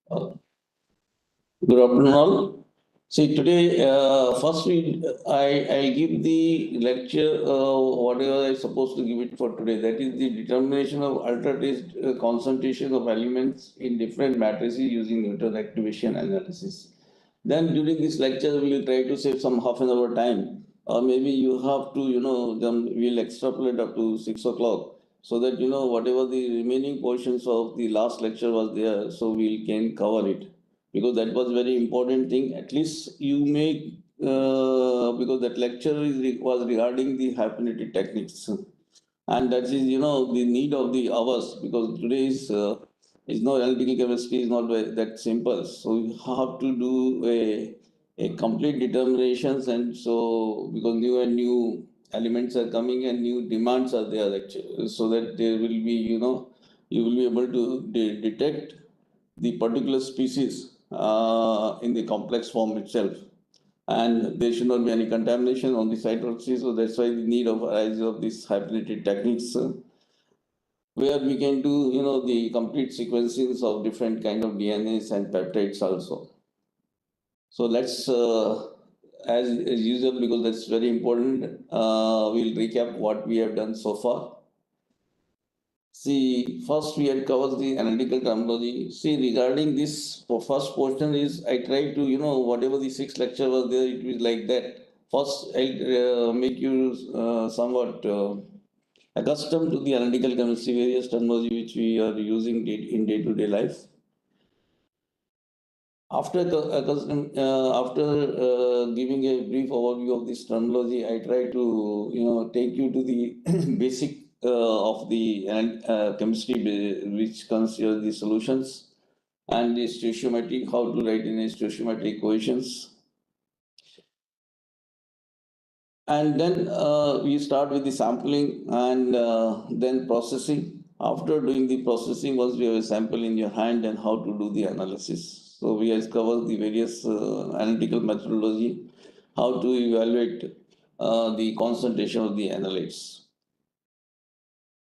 Uh, Good afternoon, all. See, today, first I'll give the lecture, whatever I'm supposed to give it for today. That is the determination of ultra-trace concentration of elements in different matrices using neutron activation analysis. Then during this lecture, we will try to save some half an hour time, or maybe you have to, then we'll extrapolate up to 6 o'clock so that, whatever the remaining portions of the last lecture was there, so we can cover it because that was very important thing. At least you make because that lecture was regarding the hypnotic techniques, and that is the need of the hours because today's is no analytical chemistry is not that simple. So you have to do a complete determinations, and so because new and new elements are coming and new demands are there actually, so that there will be you will be able to detect the particular species in the complex form itself, and there should not be any contamination on the site of sea. So that's why the need of rise of these hypnotic techniques, where we can do the complete sequences of different kind of DNAs and peptides also. So let's as usual, because that's very important, we'll recap what we have done so far. See, first we had covered the analytical terminology. See, regarding this first portion is I try to, whatever the six lecture was there, it was like that. First, I'll make you somewhat accustomed to the analytical chemistry, various terminology which we are using in day-to-day life. After giving a brief overview of this terminology, I try to take you to the basic of the chemistry, which considers the solutions and the stoichiometry, how to write in a stoichiometric equations, and then we start with the sampling and then processing. After doing the processing, once we have a sample in your hand, and how to do the analysis. So we have covered the various analytical methodology, how to evaluate the concentration of the analytes.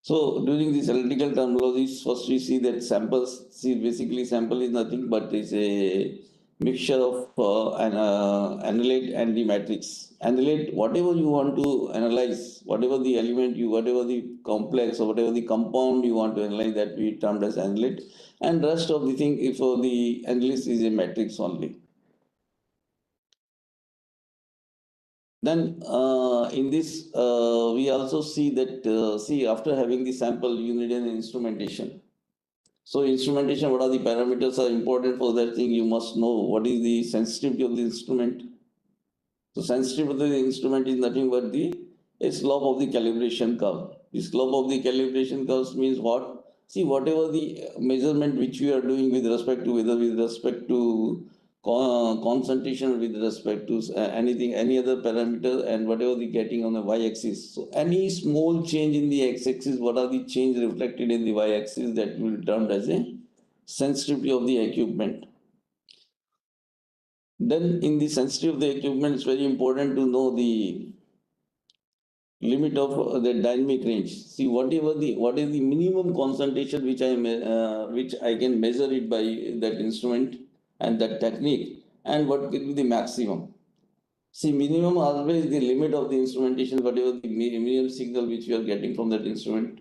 So during these analytical terminologies, first we see that samples. See, basically sample is nothing but is a mixture of an analyte and the matrix. Analyte, whatever you want to analyze, whatever the element whatever the complex or whatever the compound you want to analyze, that we termed as analyte. And rest of the thing, if the analysis is a matrix only. Then in this, we also see that, after having the sample, you need an instrumentation. So instrumentation, what are the parameters are important for that thing? You must know what is the sensitivity of the instrument. So sensitivity of the instrument is nothing but the slope of the calibration curve. The slope of the calibration curves means what? See, whatever the measurement which we are doing with respect to, whether with respect to concentration, with respect to anything, any other parameter, and whatever the getting on the y-axis. So any small change in the x-axis, what are the change reflected in the y-axis, that will be termed as a sensitivity of the equipment. Then in the sensitivity of the equipment, it's very important to know the limit of the dynamic range. See, what is the minimum concentration which I can measure it by that instrument and that technique, and what will be the maximum. See, minimum always the limit of the instrumentation, whatever the minimum signal which we are getting from that instrument,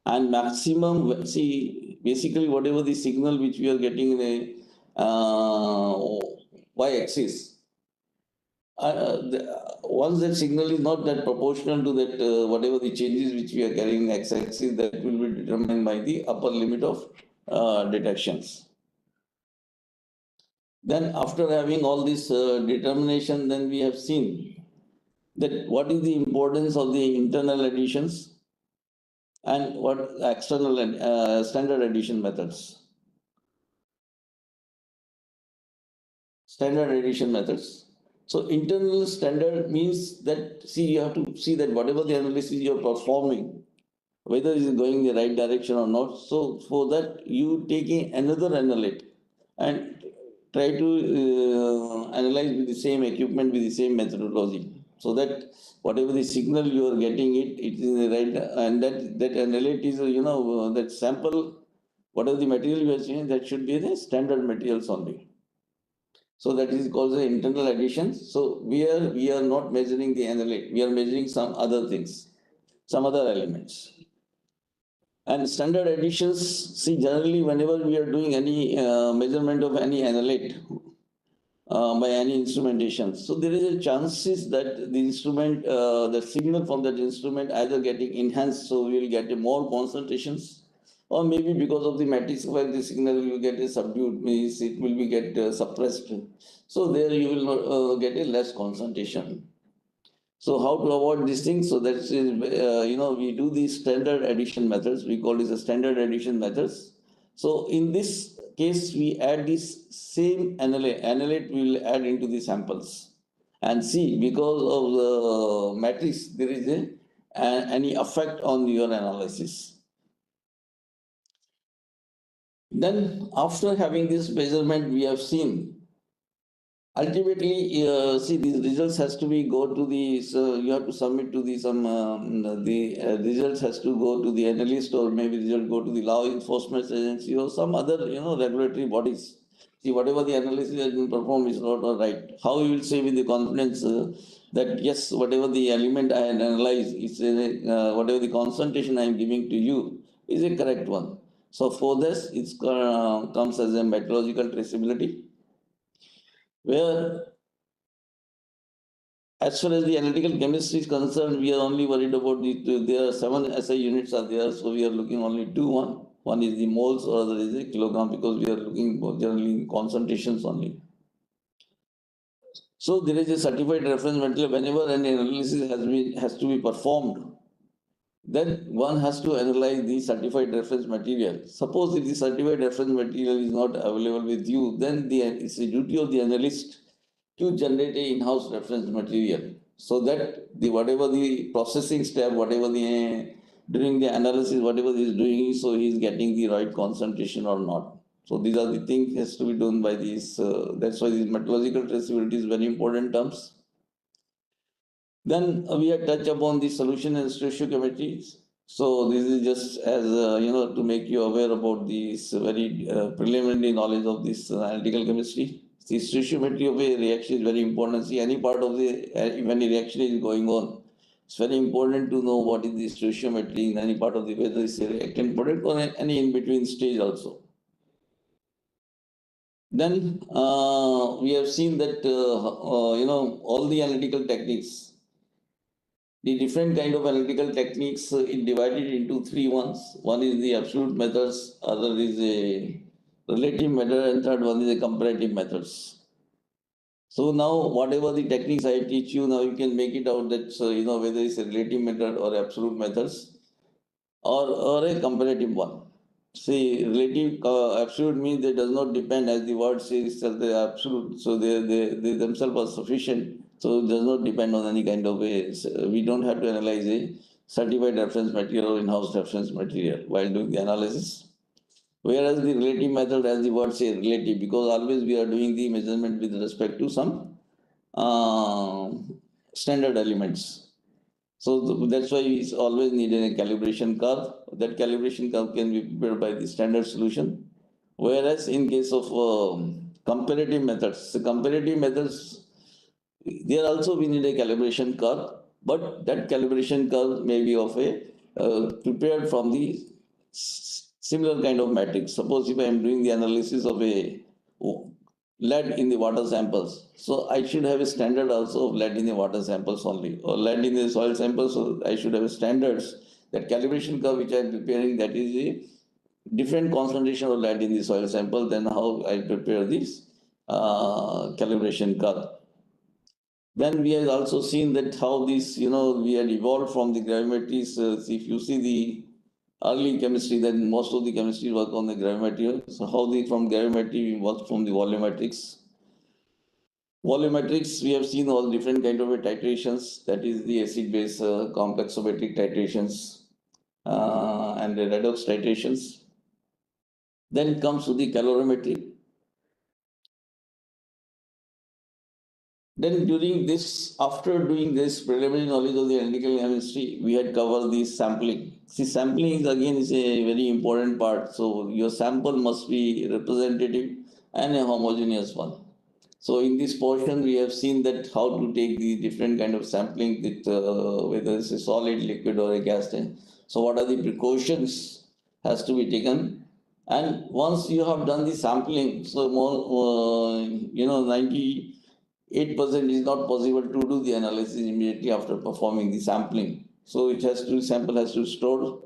and maximum. See, basically whatever the signal which we are getting in a y-axis, once that signal is not that proportional to that whatever the changes which we are carrying in x-axis, that will be determined by the upper limit of detections. Then after having all this determination, then we have seen that what is the importance of the internal additions and what external and standard addition methods. Standard addition methods. So internal standard means that, see, you have to see that whatever the analysis you are performing, whether it is going in the right direction or not. So for that, you taking another analyte and try to analyze with the same equipment, with the same methodology, so that whatever the signal you are getting, it is in the right, and that analyte is that sample, whatever the material you are changing, that should be the standard materials only. So that is called the internal addition. So we are not measuring the analyte, we are measuring some other things, some other elements. And standard additions, see, generally whenever we are doing any measurement of any analyte by any instrumentation, so there is a chances that the instrument, the signal from that instrument either getting enhanced, so we will get a more concentrations, or maybe because of the matrix where the signal will get a subdued, means it will be get suppressed. So there you will not get a less concentration. So how to avoid these things? So that is, we do these standard addition methods. We call this a standard addition methods. So in this case, we add this same analyte we will add into the samples and see, because of the matrix, there is any effect on your analysis. Then after having this measurement, we have seen ultimately, see, these results has to be go to the, so you have to submit to the some the results has to go to the analyst, or maybe result go to the law enforcement agency or some other regulatory bodies. See, whatever the analysis has been performed is not all right. How you will say with the confidence that yes, whatever the element I analyze is whatever the concentration I am giving to you is a correct one. So for this, it comes as a methodological traceability, where as far as the analytical chemistry is concerned, we are only worried about there are 7 SI units are there, so we are looking only one. One is the moles, or other is the kilogram, because we are looking generally in concentrations only. So there is a certified reference material. Whenever an analysis has to be performed, then one has to analyze the certified reference material. Suppose if the certified reference material is not available with you, then it's the duty of the analyst to generate a in-house reference material, so that the whatever the processing step, whatever the during the analysis, whatever he is doing, so he is getting the right concentration or not. So these are the things has to be done by these. That's why this methodological traceability is very important terms. Then we have touched upon the solution and stoichiometry. So this is just as to make you aware about this very preliminary knowledge of this analytical chemistry. The stoichiometry of a reaction is very important. See, any part of the if any reaction is going on, it's very important to know what is the stoichiometry in any part of the, whether it's a reactant product or any in between stage also. Then we have seen that all the analytical techniques, the different kind of analytical techniques, it divided into three ones. One is the absolute methods, other is a relative method, and third one is a comparative methods. So now whatever the techniques I teach you, now you can make it out that whether it's a relative method or absolute methods, or a comparative one. See, relative absolute means they does not depend, as the word says, they are absolute. So they themselves are sufficient. So it does not depend on any kind of a, we don't have to analyze a certified reference material or in-house reference material while doing the analysis. Whereas the relative method, as the word says, relative, because always we are doing the measurement with respect to some uh, standard elements. So that's why we always need a calibration curve. That calibration curve can be prepared by the standard solution. Whereas in case of comparative methods, the comparative methods, there also we need a calibration curve, but that calibration curve may be of a prepared from the similar kind of matrix. Suppose if I am doing the analysis of a lead in the water samples, so I should have a standard also of lead in the water samples only, or lead in the soil samples. So I should have standards. That calibration curve which I am preparing, that is a different concentration of lead in the soil sample than how I prepare this calibration curve. Then we have also seen that how this, we had evolved from the gravimetry. If you see the early chemistry, then most of the chemistry work on the gravimetry. So how from gravimetry we work from the volumetrics. Volumetrics, we have seen all different kind of titrations. That is the acid-base complexometric titrations and the redox titrations. Then it comes to the calorimetry. Then during this, after doing this preliminary knowledge of the analytical chemistry, we had covered the sampling. See, sampling is again is a very important part. So your sample must be representative and a homogeneous one. So in this portion, we have seen that how to take the different kind of sampling with whether it's a solid, liquid, or a gas tank. So what are the precautions has to be taken? And once you have done the sampling, so more, 98% is not possible to do the analysis immediately after performing the sampling. So it has to sample has to store.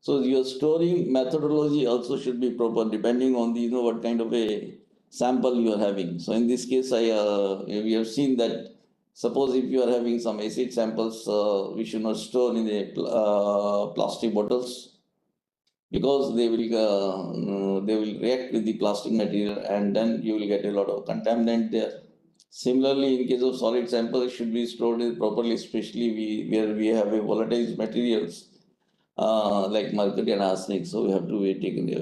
So your storing methodology also should be proper depending on the what kind of a sample you are having. So in this case, we have seen that suppose if you are having some acid samples, we should not store in the plastic bottles because they will react with the plastic material and then you will get a lot of contaminant there. Similarly, in case of solid samples, should be stored properly, especially where we have a volatile materials like mercury and arsenic. So we have to be taking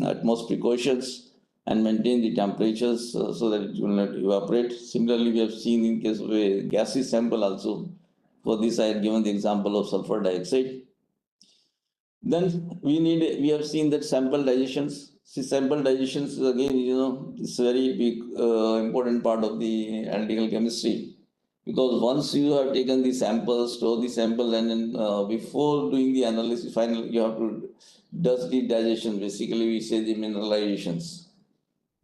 utmost precautions and maintain the temperatures so that it will not evaporate. Similarly, we have seen in case of a gaseous sample also. For this, I had given the example of sulfur dioxide. Then we have seen that sample digestions. See, sample digestions is again, it's a very big important part of the analytical chemistry. Because once you have taken the sample, store the sample, and then before doing the analysis, finally you have to does the digestion. Basically, we say the mineralizations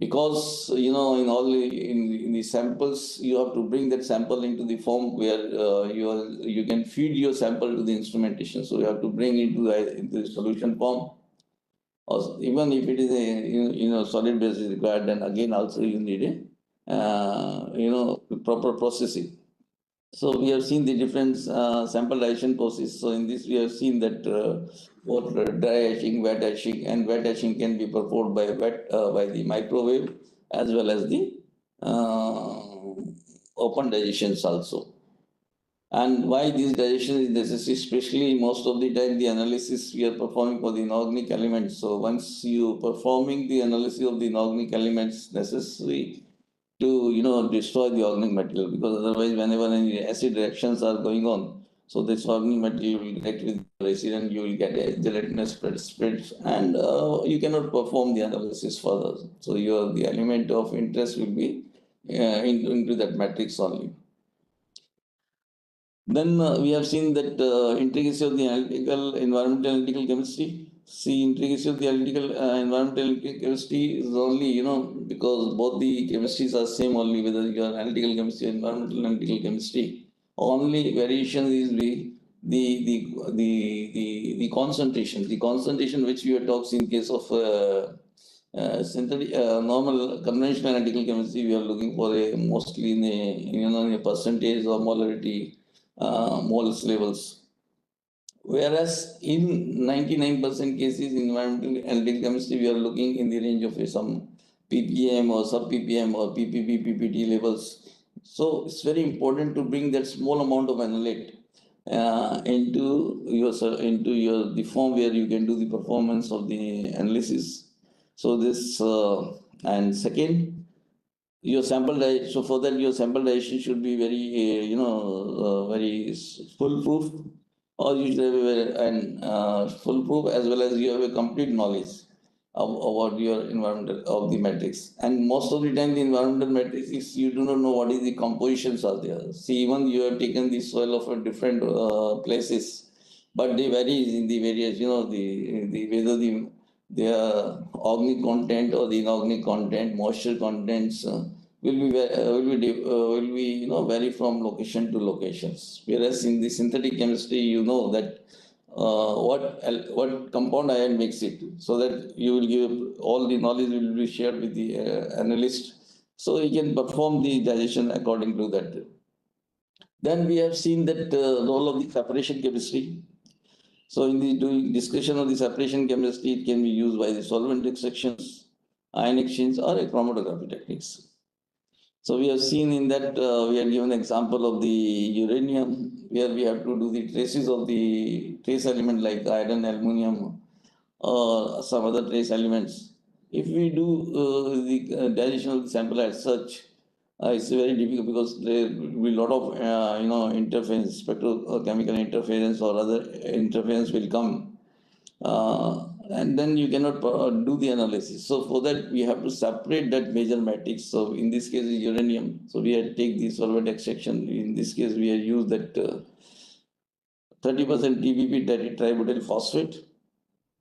because in all in the samples you have to bring that sample into the form where you can feed your sample to the instrumentation, so you have to bring into the solution form, or even if it is a solid base is required, then again also you need a proper processing. So we have seen the different sample digestion process. So in this we have seen that both dry etching, wet etching, and wet etching can be performed by the microwave as well as the uh, open digestions also. And why this digestion is necessary, especially most of the time the analysis we are performing for the inorganic elements. So once you performing the analysis of the inorganic elements necessary to destroy the organic material, because otherwise whenever any acid reactions are going on, so this organic material will react with the acid and you will get a gelatinous spreads and you cannot perform the analysis further. So the element of interest will be into that matrix only. Then we have seen that intricacy of the analytical environmental analytical chemistry. See, intricacy of the analytical environmental analytical chemistry is only, because both the chemistries are same only, whether you are analytical chemistry or environmental analytical chemistry. Only variation is the concentration. The concentration which we have talked in case of synthetic, normal conventional analytical chemistry, we are looking for a mostly in a percentage or molarity moles levels. Whereas in 99% cases in environmental analytical chemistry, we are looking in the range of some ppm or sub ppm or ppb, ppt levels. So it's very important to bring that small amount of analyte into your the form where you can do the performance of the analysis. So this and second, your sample so for that your sample digestion should be very very foolproof, or you should have foolproof as well as you have a complete knowledge about your environmental of the matrix. And most of the time the environmental matrix is you do not know what is the compositions are there. See, even you have taken the soil of a different places, but they vary in the various the whether the organic content or the inorganic content, moisture contents will be vary from location to locations. Whereas in the synthetic chemistry, you know that what compound ion makes it, so that you will give all the knowledge will be shared with the analyst, so he can perform the digestion according to that. Then we have seen that role of the separation chemistry. So in the doing discussion of the separation chemistry, it can be used by the solvent extractions, ion exchange, or a chromatography techniques. So we have seen in that we have given example of the uranium, where we have to do the traces of the trace element like iron, aluminum, or some other trace elements. If we do the digestion of the sample as such, It's very difficult because there will be a lot of interference, spectrochemical interference or other interference will come, and then you cannot do the analysis. So for that we have to separate that major matrix. So in this case is uranium. So we had take the solvent extraction. In this case we have used that 30% TBP, that is tributyl phosphate.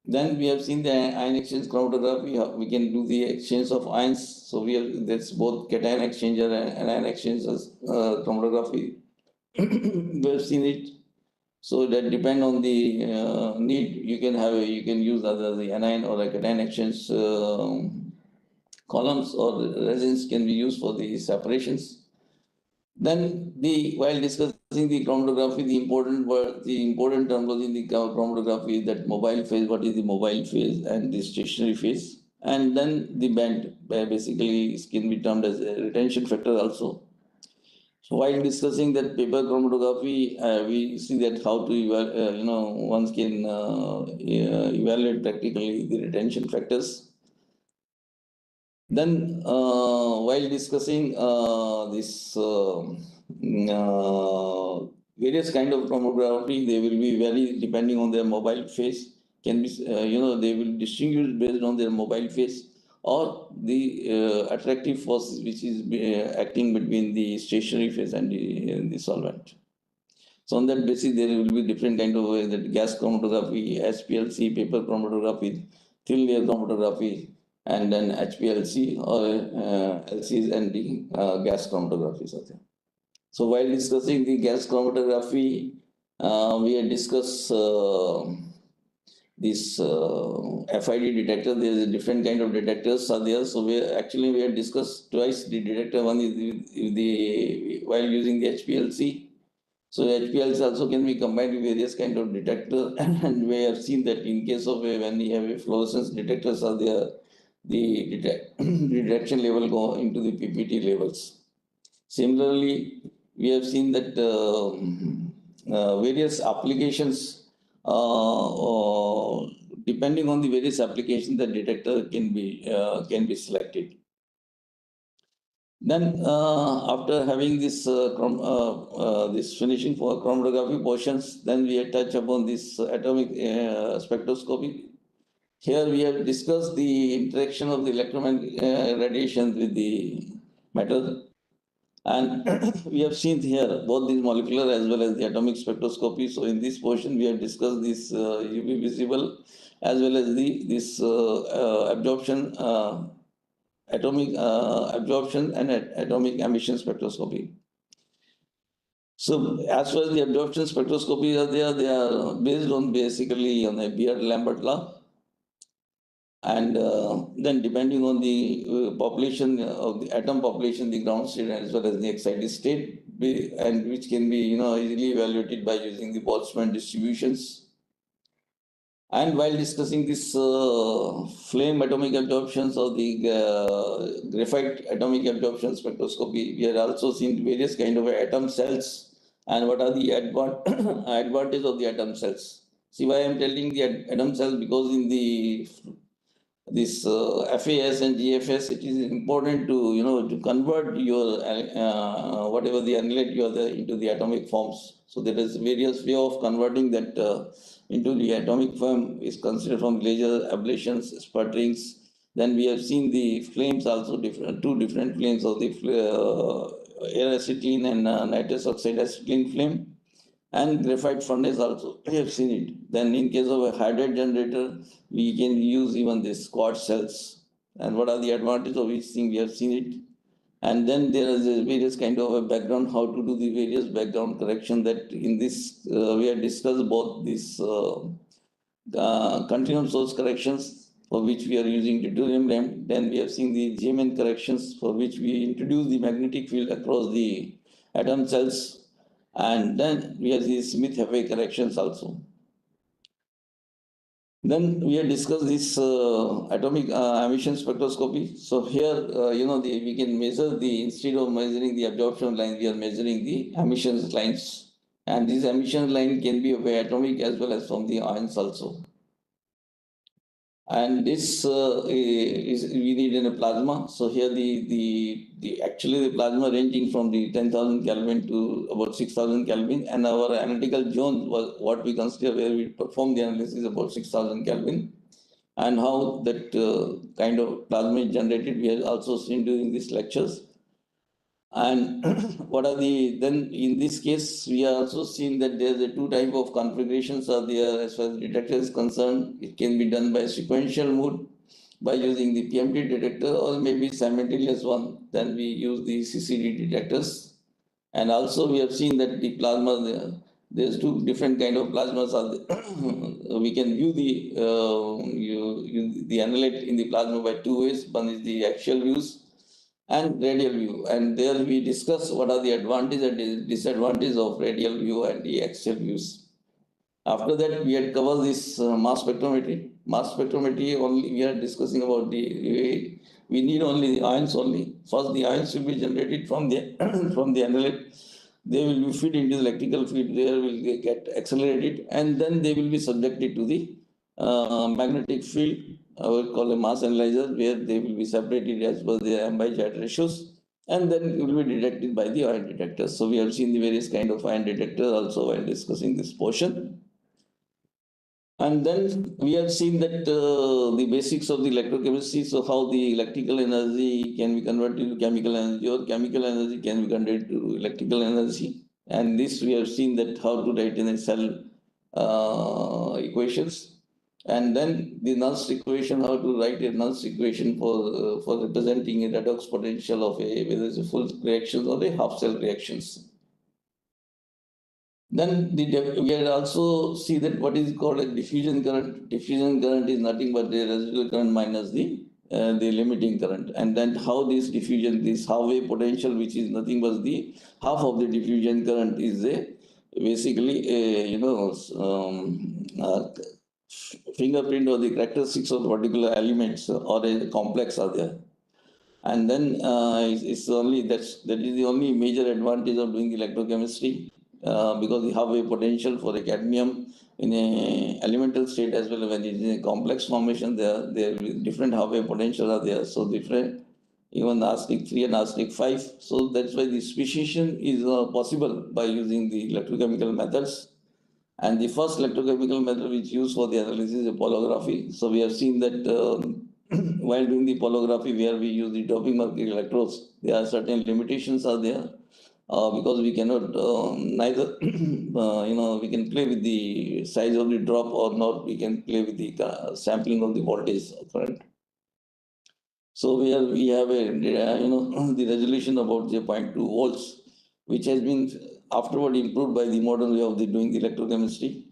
Then we have seen the ion exchange chromatography. We can do the exchange of ions. So we have that's both cation exchanger and anion exchange chromatography. We have seen it. So that depend on the need. You can use either the anion or a cation exchange columns, or resins can be used for the separations. Then while discussing the chromatography, the important terminology in the chromatography is that mobile phase, what is the mobile phase and the stationary phase. And then the band, where basically it can be termed as a retention factor also. So while discussing that paper chromatography, we see that how to one can evaluate practically the retention factors. Then, while discussing this various kind of chromatography, they will be very depending on their mobile phase. Can be they will distinguish based on their mobile phase or the attractive force which is acting between the stationary phase and the solvent. So on that basis, there will be different kind of that gas chromatography, HPLC, paper chromatography, thin layer chromatography, and then HPLC or LCs and the gas chromatography. So while discussing the gas chromatography, we had discussed this FID detector. There is a different kind of detectors are there. So we had discussed twice the detector. One is the while using the HPLC. So HPLC also can be combined with various kind of detector, and we have seen that in case of when we have a fluorescence detectors are there, the detection level go into the PPT levels. Similarly, we have seen that various applications, depending on the various applications, the detector can be selected. Then, after having this this finishing for chromatography portions, then we touch upon this atomic spectroscopy. Here we have discussed the interaction of the electromagnetic radiation with the metal, and we have seen here both the molecular as well as the atomic spectroscopy. So in this portion, we have discussed this UV visible as well as this absorption. Atomic absorption and atomic emission spectroscopy. So as far as the absorption spectroscopy are there, they are based on basically on a Beard-Lambert law. And then depending on the population of the atom population, the ground state as well as the excited state, and which can be easily evaluated by using the Boltzmann distributions. And while discussing this flame atomic absorptions or the graphite atomic absorption spectroscopy, we have also seen various kind of atom cells and what are the advantage of the atom cells. See why I am telling the atom cells, because in the this FAS and GFS, it is important to to convert your whatever the analyte you are there into the atomic forms. So there is various way of converting that into the atomic form is considered from laser ablations, sputterings. Then we have seen the flames also different, two different flames of the air acetylene and nitrous oxide acetylene flame. And graphite furnace also, we have seen it. Then in case of a hydrate generator, we can use even this quartz cells. And what are the advantages of each thing, we have seen it. And then there is a various kind of a background, how to do the various background correction, that in this, we have discussed both this continuum source corrections, for which we are using deuterium lamp. Then we have seen the Zeeman corrections, for which we introduce the magnetic field across the atom cells. And then we have these Smith-Heffey corrections also. Then we have discussed this atomic emission spectroscopy. So here, we can measure instead of measuring the absorption line, we are measuring the emissions lines. And this emission line can be of atomic as well as from the ions also. And this is we need in a plasma. So here the actually the plasma ranging from the 10,000 Kelvin to about 6,000 Kelvin, and our analytical zone was what we consider where we perform the analysis about 6,000 Kelvin, and how that kind of plasma is generated. We have also seen during these lectures. And what are the, then in this case, we are also seeing that there's a two type of configurations are there as far as detector is concerned. It can be done by sequential mode by using the PMT detector, or maybe simultaneous one. Then we use the CCD detectors. And also we have seen that the plasma, there's two different kind of plasmas are there. We can view the the analyte in the plasma by two ways. One is the axial views and radial view. And there we discuss what are the advantages and disadvantages of radial view and the axial views. After that, we had covered this mass spectrometry. Mass spectrometry only we are discussing about we need only the ions only. First, the ions will be generated from the from the analyte. They will be fed into the electrical field. There will get accelerated, and then they will be subjected to the magnetic field. I would call a mass analyzer, where they will be separated as per the M by Z ratios, and then it will be detected by the ion detectors. So we have seen the various kind of ion detectors also while discussing this portion. And then we have seen that the basics of the electrochemistry, so how the electrical energy can be converted to chemical energy, or chemical energy can be converted to electrical energy. And this we have seen that how to write in a cell equations. And then the Nernst equation, how to write a Nernst equation for representing a redox potential of a, whether it's a full reaction or a half cell reactions. Then we had also see that what is called a diffusion current. Diffusion current is nothing but the residual current minus the limiting current. And then how this diffusion, this halfway potential, which is nothing but the half of the diffusion current, is a basically a fingerprint or the characteristics of particular elements or a complex are there. And then it's only that is the only major advantage of doing electrochemistry, because the halfway potential for the cadmium in a elemental state as well as when it is in a complex formation, there different halfway potential are there. So different, even arsenic 3 and arsenic 5. So that's why the speciation is possible by using the electrochemical methods. And the first electrochemical method which used for the analysis is polography. So we have seen that while doing the polography, where we use the doping mercury electrodes, there are certain limitations are there, because we cannot neither we can play with the size of the drop or not. We can play with the sampling of the voltage current. So we have a the resolution about 0.2 volts, which has been afterward improved by the modern way of doing the electrochemistry.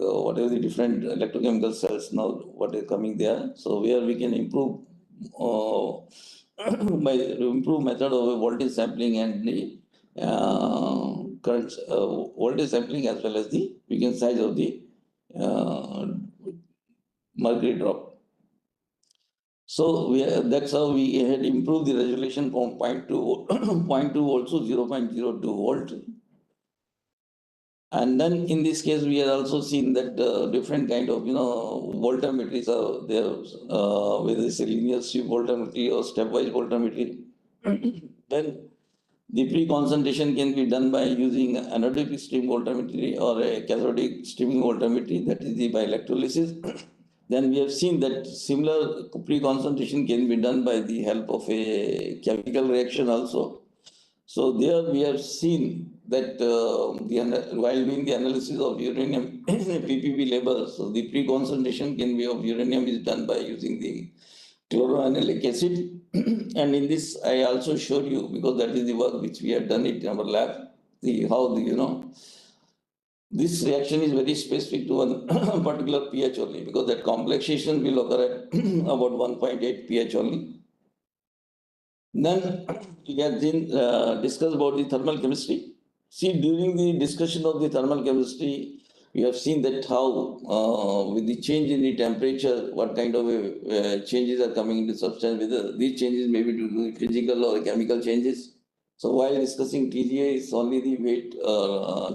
Whatever the different electrochemical cells now, what is coming there. So where we can improve by improve method of voltage sampling and the current voltage sampling, as well as the weekend size of the uh, mercury drop. So that's how we had improved the resolution from 0.2 0.2 volts to 0.02 volt. And then in this case, we have also seen that different kind of voltammetries are there, whether it's a linear sweep voltammetry or stepwise voltammetry. Then the pre-concentration can be done by using anodic stream voltammetry or a cathodic streaming voltammetry, that is the by electrolysis. Then we have seen that similar pre-concentration can be done by the help of a chemical reaction also. So there we have seen that while doing the analysis of uranium ppb levels, so the pre-concentration can be of uranium is done by using the chloroanilic acid. And in this, I also showed you, because that is the work which we have done it in our lab, this reaction is very specific to one particular pH only, because that complexation will occur at about 1.8 pH only. Then we have discussed about the thermal chemistry. See, during the discussion of the thermal chemistry, we have seen that how with the change in the temperature, what kind of changes are coming into substance, whether these changes may be due to physical or chemical changes. So while discussing TGA, it's only the weight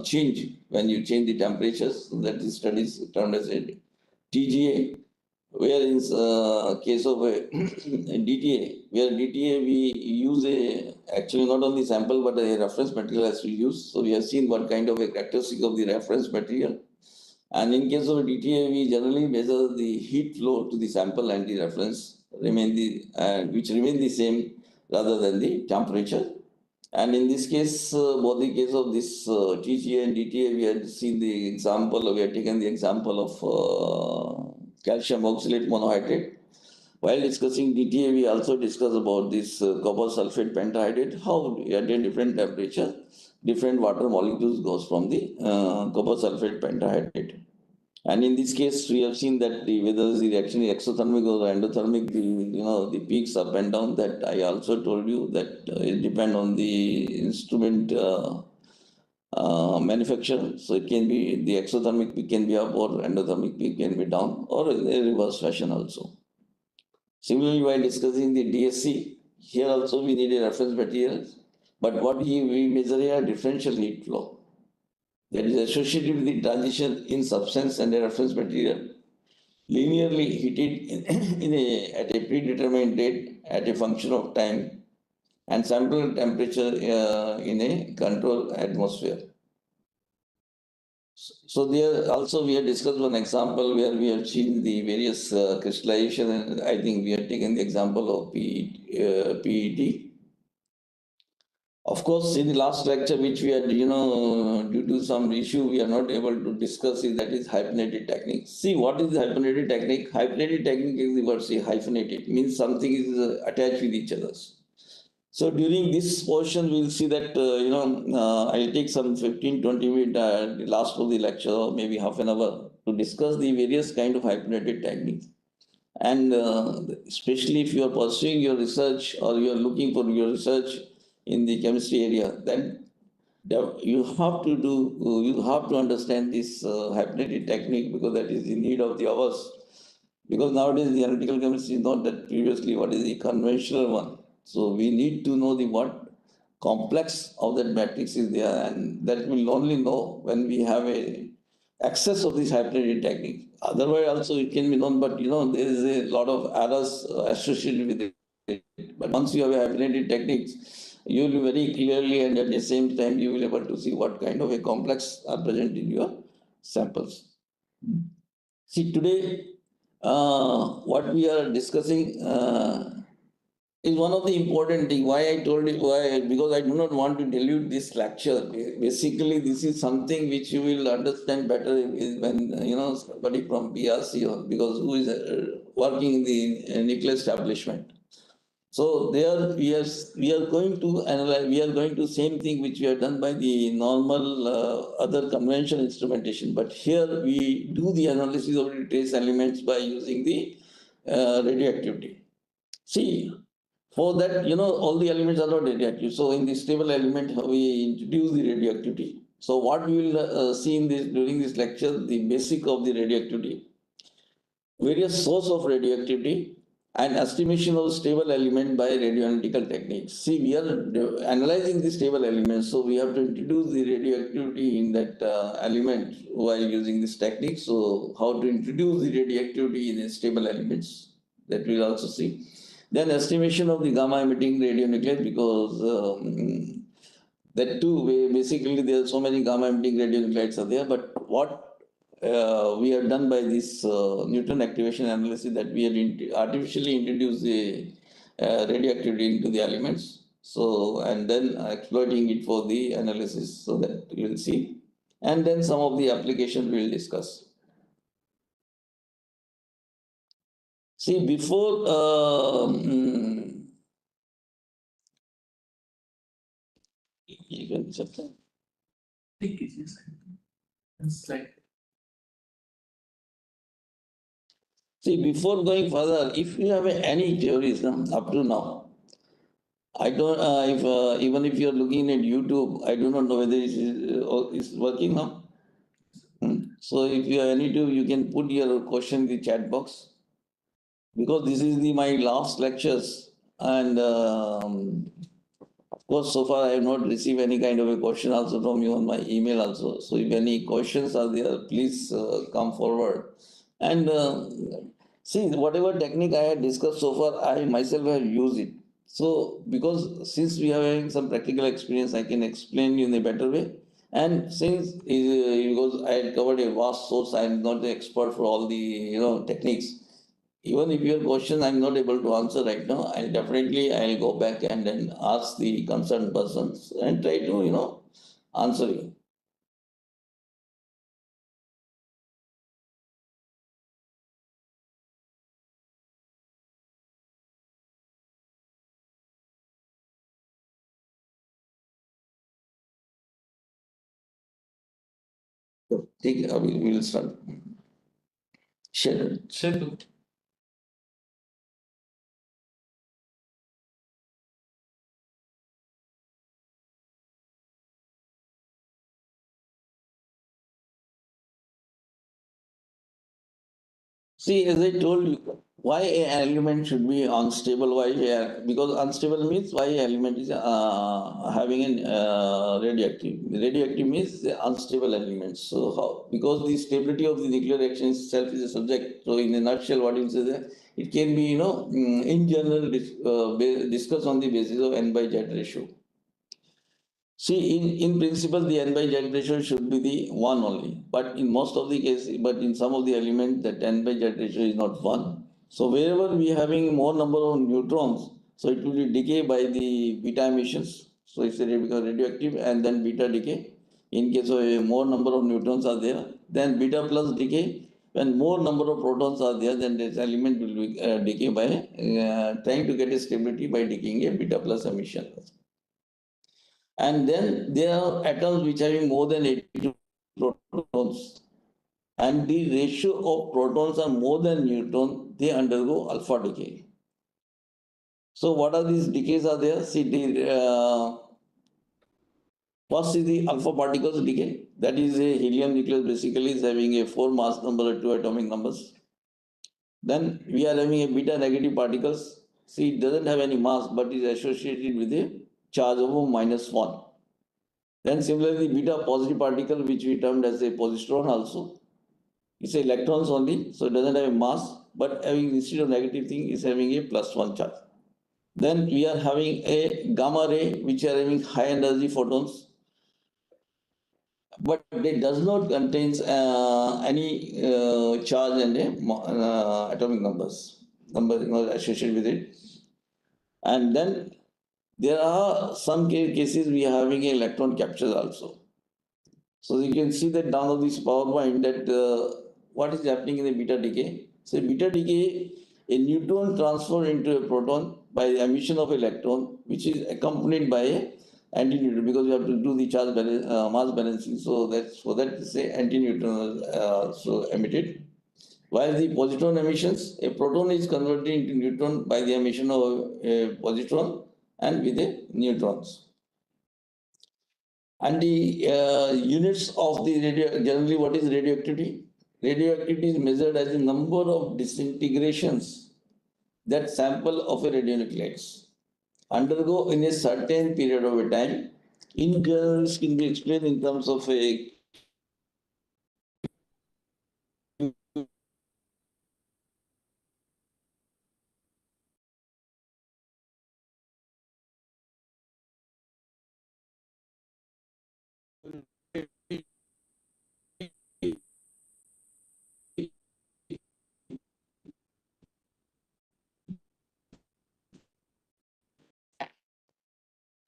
change when you change the temperatures. So that is studies termed as TGA, where in case of DTA, where DTA we use actually not only sample but a reference material as we use. So we have seen what kind of a characteristic of the reference material. And in case of DTA, we generally measure the heat flow to the sample and the reference which remain the same rather than the temperature. And in this case, both the case of this TGA and DTA, we had seen the example, we had taken the example of calcium oxalate monohydrate. While discussing DTA, we also discussed about this copper sulfate pentahydrate, how at a different temperature, different water molecules goes from the copper sulfate pentahydrate. And in this case, we have seen that whether the reaction is exothermic or endothermic, the peaks up and down. That I also told you that it depends on the instrument manufacturer. So it can be the exothermic peak can be up or endothermic peak can be down, or in a reverse fashion also. Similarly, while discussing the DSC, here also we need a reference material. But what we measure here differential heat flow that is associated with the transition in substance and a reference material linearly heated at a predetermined rate at a function of time and sample temperature in a controlled atmosphere. So there also we have discussed one example where we have seen the various crystallization, and I think we have taken the example of PET. Of course, in the last lecture, which we had, due to some issue, we are not able to discuss it, that is hyphenated technique. See, what is the hyphenated technique? Hyphenated technique is the word, say, hyphenated, means something is attached with each other. So during this portion, we'll see that, I'll take some 15-20 minutes the last of the lecture, or maybe half an hour, to discuss the various kind of hyphenated techniques. And especially if you are pursuing your research or you are looking for your research in the chemistry area, then you have to understand this hypnotic technique, because that is the need of the hours. Because nowadays the analytical chemistry is not that previously what is the conventional one. So we need to know the what complex of that matrix is there, and that we'll only know when we have a access of this hypnotic technique. Otherwise also it can be known, but there is a lot of errors associated with it. But once you have a hypnotic techniques, you will very clearly, and at the same time you will be able to see what kind of a complex are present in your samples. See, today what we are discussing is one of the important things. Why I told you why, because I do not want to dilute this lecture. Basically, this is something which you will understand better when somebody from BRC, or because who is working in the nuclear establishment. So there we are going to analyze. We are going to same thing which we have done by the normal other conventional instrumentation. But here we do the analysis of the trace elements by using the radioactivity. See, for that, all the elements are not radioactive. So in the stable element, we introduce the radioactivity. So what we will see in this during this lecture, the basic of the radioactivity, various source of radioactivity, and estimation of stable element by radioanalytical techniques. See, we are analyzing the stable elements, so we have to introduce the radioactivity in that element while using this technique. So how to introduce the radioactivity in the stable elements, that we'll also see. Then estimation of the gamma emitting radionuclide, because that too, basically there are so many gamma emitting radionuclides are there, but what we have done by this neutron activation analysis, that we have artificially introduced the radioactivity into the elements. So, and then exploiting it for the analysis, so that we will see. And then some of the applications we will discuss. See, before you can check that. Think it is. Slide. See, before going further, if you have any theories up to now, I don't, if even if you're looking at YouTube, I do not know whether it's working now. So if you have any you can put your question in the chat box, because this is my last lectures, and of course so far I have not received any kind of a question also from you on my email also. So if any questions are there, please come forward. And see, whatever technique I had discussed so far, I myself have used it. So, because since we are having some practical experience, I can explain you in a better way. And since because I had covered a vast source, I am not the expert for all the techniques. Even if your question I'm not able to answer right now, I'll go back and then ask the concerned persons and try to answer you. So, we'll start. Sure. Share. See, as I told you, why an element should be unstable? Why? Because unstable means why an element is having an radioactive. Radioactive means the unstable elements. So how? Because the stability of the nuclear reaction itself is a subject. So in a nutshell, what you say that it can be in general discussed on the basis of n by z ratio. See, in principle, the n by z ratio should be the 1 only. But in most of the cases, but in some of the elements, that n by z ratio is not 1. So wherever we are having more number of neutrons, so it will be decay by the beta emissions. So it's because radioactive and then beta decay. In case of a more number of neutrons are there, then beta plus decay. When more number of protons are there, then this element will be decay by trying to get a stability by decaying a beta plus emission. And then there are atoms which having more than 82 protons. And the ratio of protons are more than neutron, they undergo alpha decay. So what are these decays are there? See, first is the alpha particles decay. That is a helium nucleus basically is having a 4 mass number or 2 atomic numbers. Then we are having a beta negative particles. See, it doesn't have any mass but is associated with a charge of -1. Then similarly, beta positive particle, which we termed as a positron also, it's electrons only, so it doesn't have a mass, but having instead of negative thing is having a +1 charge. Then we are having a gamma ray, which are having high energy photons, but it does not contains any charge and atomic number associated with it. And then there are some cases we are having electron captures also. So you can see that down of this PowerPoint that what is happening in the beta decay. So beta decay, a neutron transfer into a proton by the emission of electron, which is accompanied by a anti-neutron because we have to do the charge balance, mass balancing. So that's for that say anti-neutron so emitted. While the positron emissions, a proton is converted into neutron by the emission of a positron and with the neutrons. And the units of the generally what is radioactivity? Radioactivity is measured as the number of disintegrations that sample of a radionuclides undergo in a certain period of a time. In general, this can be explained in terms of a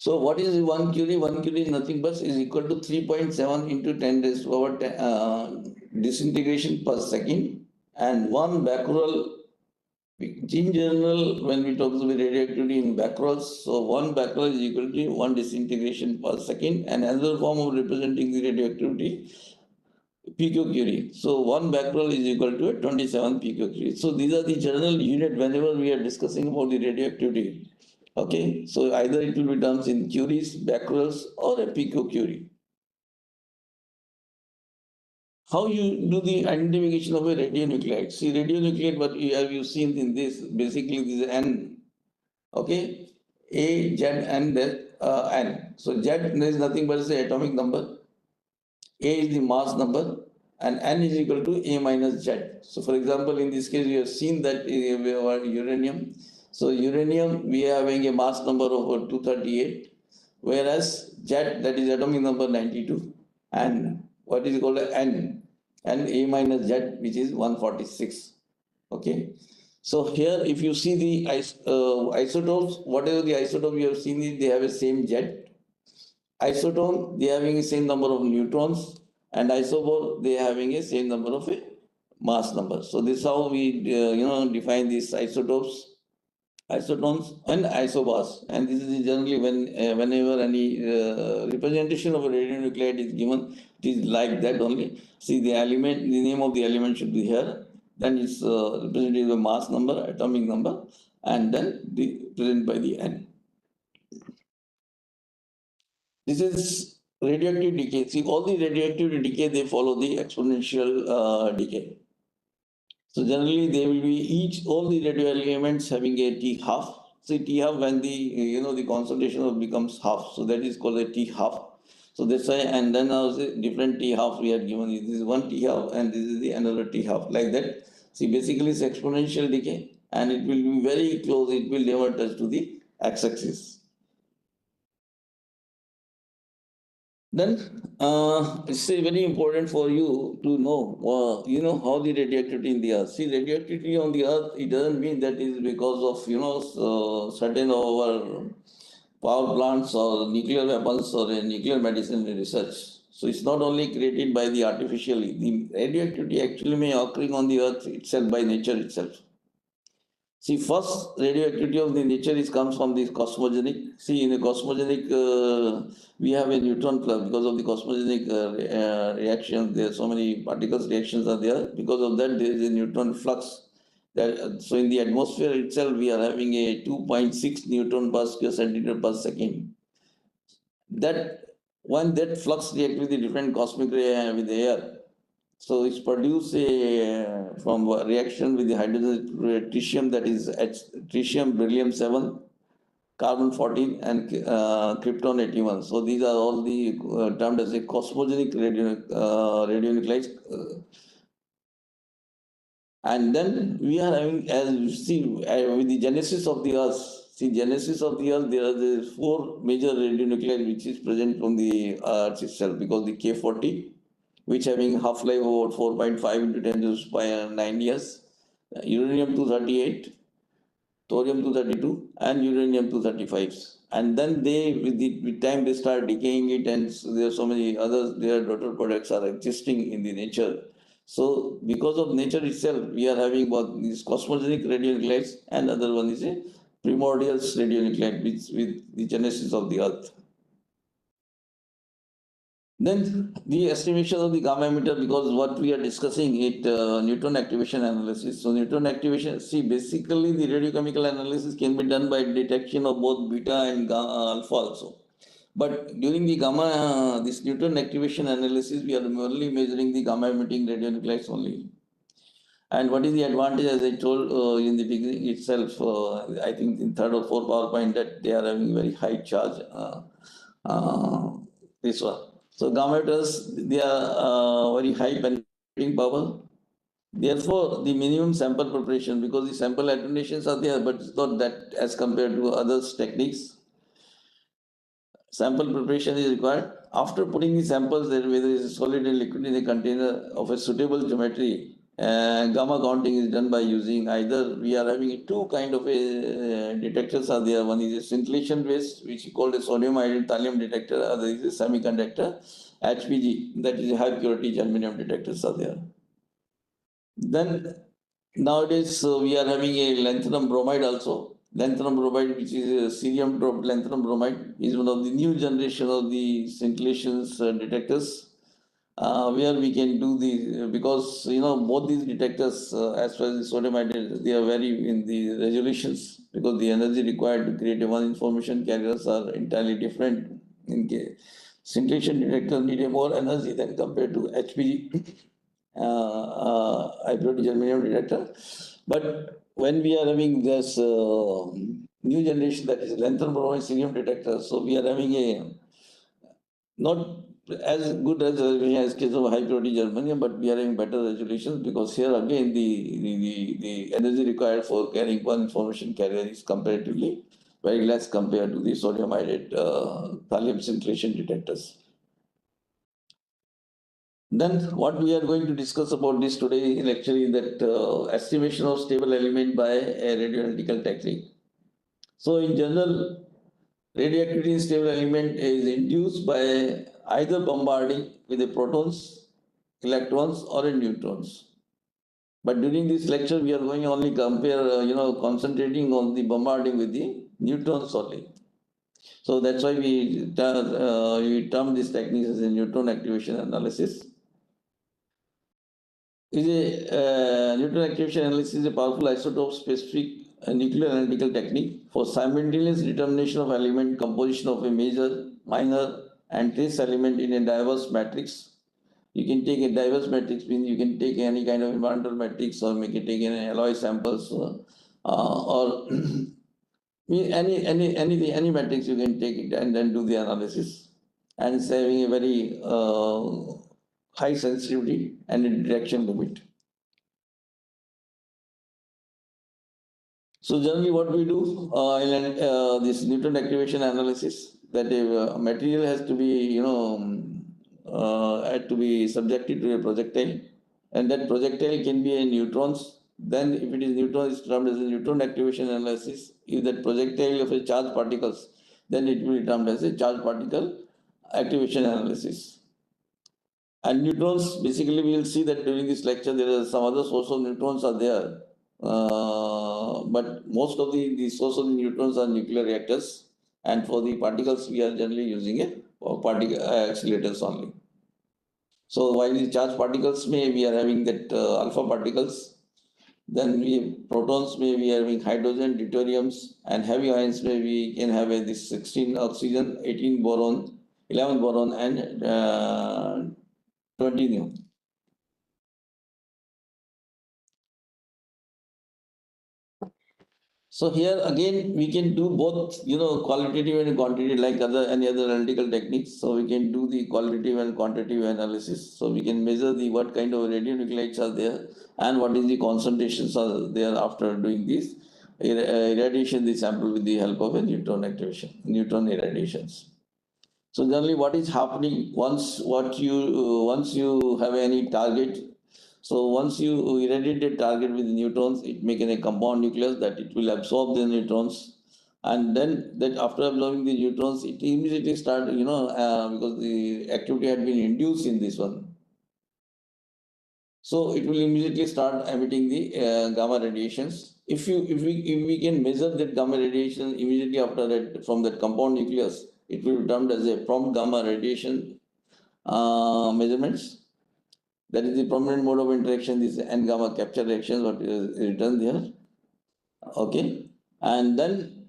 so what is 1 curie? 1 curie is nothing but is equal to 3.7 into 10 raised to power disintegration per second, and 1 becquerel. In general, when we talk about radioactivity in becquerels, so 1 becquerel is equal to 1 disintegration per second, and another form of representing the radioactivity, picocurie. So 1 becquerel is equal to 27 picocurie. So these are the general unit whenever we are discussing about the radioactivity. Okay, so either it will be terms in curies, becquerels, or a picocurie. How you do the identification of a radionuclide? See, radionuclide, what you seen in this, basically this is N. Okay, A, Z, and N. So Z is nothing but the atomic number. A is the mass number, and N is equal to A minus Z. So for example, in this case, you have seen that we have uranium. So uranium, we are having a mass number of 238, whereas Z, that is atomic number 92, and what is called N, and A minus Z, which is 146. Okay. So here, if you see the isotopes, whatever the isotope you have seen, they have the same Z. Isotone, they are having the same number of neutrons, and isobar, they are having a same number of mass number. So this is how we define these isotopes, isotones, and isobars. And this is generally whenever any representation of a radionuclide is given, it is like that only. See, the element, the name of the element should be here. Then it's represented by mass number, atomic number, and then represented by the N. This is radioactive decay. See, all the radioactive decay, they follow the exponential decay. So generally, they will be all the radio elements having a T half. See, T half when the concentration of becomes half. So that is called a T half. So that's why, and then also different T half we are given. This is one T half and this is the another T half, like that. See, basically it's exponential decay and it will be very close. It will never touch to the x-axis. Then it's very important for you to know, how the radioactivity in the earth. See, radioactivity on the earth, it doesn't mean that is because of, certain of our power plants or nuclear weapons or nuclear medicine research. So it's not only created by the artificially. The radioactivity actually may occurring on the earth itself by nature itself. See, first radioactivity of the nature comes from the cosmogenic. See, in the cosmogenic, we have a neutron flux because of the cosmogenic reaction. There are so many particles reactions are there. Because of that, there is a neutron flux. So in the atmosphere itself, we are having a 2.6 neutron per square centimeter per second. That that flux react with the different cosmic ray with the air. So it's produced from a reaction with the hydrogen tritium, that is tritium, beryllium 7, carbon 14, and krypton 81. So these are all the termed as a cosmogenic radionuclides. And then we are having, as you see, with the genesis of the Earth. See, genesis of the Earth, there are the four major radionuclides which is present from the Earth itself, because the K40, which having half-life about 4.5 into 10 to the 9 years, uranium 238, thorium 232, and uranium 235. And then with time they start decaying it, and so there are so many others, their daughter products are existing in the nature. So because of nature itself, we are having both these cosmogenic radionuclides, and other one is a primordial radionuclide, which with the genesis of the earth. Then the estimation of the gamma emitter, because what we are discussing neutron activation analysis. So neutron activation, see, basically the radiochemical analysis can be done by detection of both beta and alpha also. But during the gamma, this neutron activation analysis, we are only measuring the gamma emitting radionuclides only. And what is the advantage, as I told in the beginning itself, I think in third or fourth PowerPoint, that they are having very high charge. This one. So gamma emitters, they are very high penetrating power. Therefore, the minimum sample preparation, because the sample attenuations are there, but it's not that as compared to others techniques. Sample preparation is required. After putting the samples there, whether it is solid and liquid, in a container of a suitable geometry, gamma counting is done by using either, we are having two kind of detectors are there. One is a scintillation based, which is called a sodium iodide thallium detector. Other is a semiconductor HPG, that is a high purity germanium detectors are there. Then nowadays we are having a lanthanum bromide also. Lanthanum bromide, which is a cerium lanthanum bromide, is one of the new generation of the scintillations detectors. Where we can do the, because both these detectors, as far as the sodium iodide, they are vary in the resolutions, because the energy required to create a one information carriers are entirely different. In case scintillation detector need a more energy than compared to HPG, high-purity germanium detector. But when we are having this new generation, that is lanthanum bromide cerium detector, so we are having a not as good as resolution as case of high purity germanium, but we are having better resolutions because here again the energy required for carrying one information carrier is comparatively very less compared to the sodium iodide thallium scintillation detectors. Then what we are going to discuss about this today in lecture is that estimation of stable element by a radioanalytical technique. So in general, radioactivity in stable element is induced by either bombarding with the protons, electrons, or in neutrons. But during this lecture, we are going only compare, concentrating on the bombarding with the neutrons only. So that's why we term this technique as a neutron activation analysis. Neutron activation analysis is a powerful isotope specific nuclear analytical technique for simultaneous determination of element composition of a major, minor, and trace element in a diverse matrix. You can take a diverse matrix, means you can take any kind of environmental matrix, or make it take an alloy samples, or any matrix you can take it and then do the analysis, and it's having a very high sensitivity and a detection limit. So generally what we do in this neutron activation analysis, that a material has to be, had to be subjected to a projectile, and that projectile can be a neutrons. Then if it is neutron, it's termed as a neutron activation analysis. If that projectile of a charged particles, then it will be termed as a charged particle activation analysis. And neutrons, basically we will see that during this lecture there are some other source of neutrons are there. But most of the source of the neutrons are nuclear reactors, and for the particles we are generally using a particle accelerators only. So while the charged particles we are having that alpha particles, then protons may be having hydrogen, deuteriums, and heavy ions we can have this 16 oxygen, 18 boron, 11 boron, and 20 neon. So here again we can do both, qualitative and quantitative, like any other analytical techniques. So we can do the qualitative and quantitative analysis. So we can measure the what kind of radionuclides are there and what is the concentrations are there after doing this irradiation the sample with the help of a neutron activation, neutron irradiations. So generally, what is happening once you have any target? So once you irradiate a target with neutrons, it makes a compound nucleus that it will absorb the neutrons, and then that after absorbing the neutrons, it immediately start because the activity had been induced in this one. So it will immediately start emitting the gamma radiations. If we can measure that gamma radiation immediately after that from that compound nucleus, it will be termed as a prompt gamma radiation measurements. That is the prominent mode of interaction. This N gamma capture reactions what is written there. Okay, and then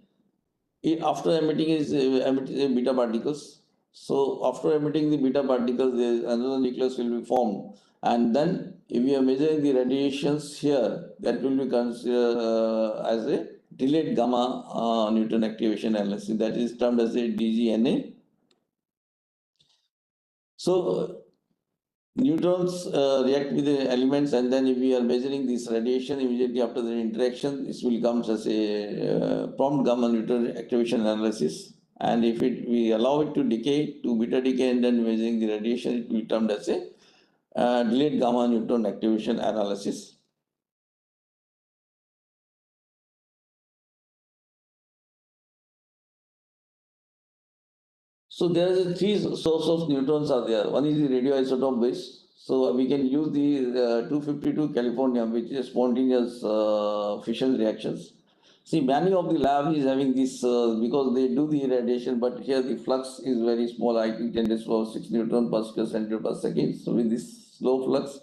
after emitting is emitting beta particles. So after emitting the beta particles, another nucleus will be formed, and then if we are measuring the radiations here, that will be considered as a delayed gamma neutron activation analysis. That is termed as a DGNA. So neutrons react with the elements, and then if we are measuring this radiation immediately after the interaction, this will come as a prompt gamma neutron activation analysis. And if we allow it to decay to beta decay and then measuring the radiation, it will be termed as a delayed gamma neutron activation analysis. So there is three sources of neutrons are there. One is the radioisotope base. So we can use the 252 californium, which is spontaneous fission reactions. See, many of the labs is having this because they do the irradiation, but here the flux is very small. I think 10 to the power 6 neutron per square centimeter per second. So with this slow flux,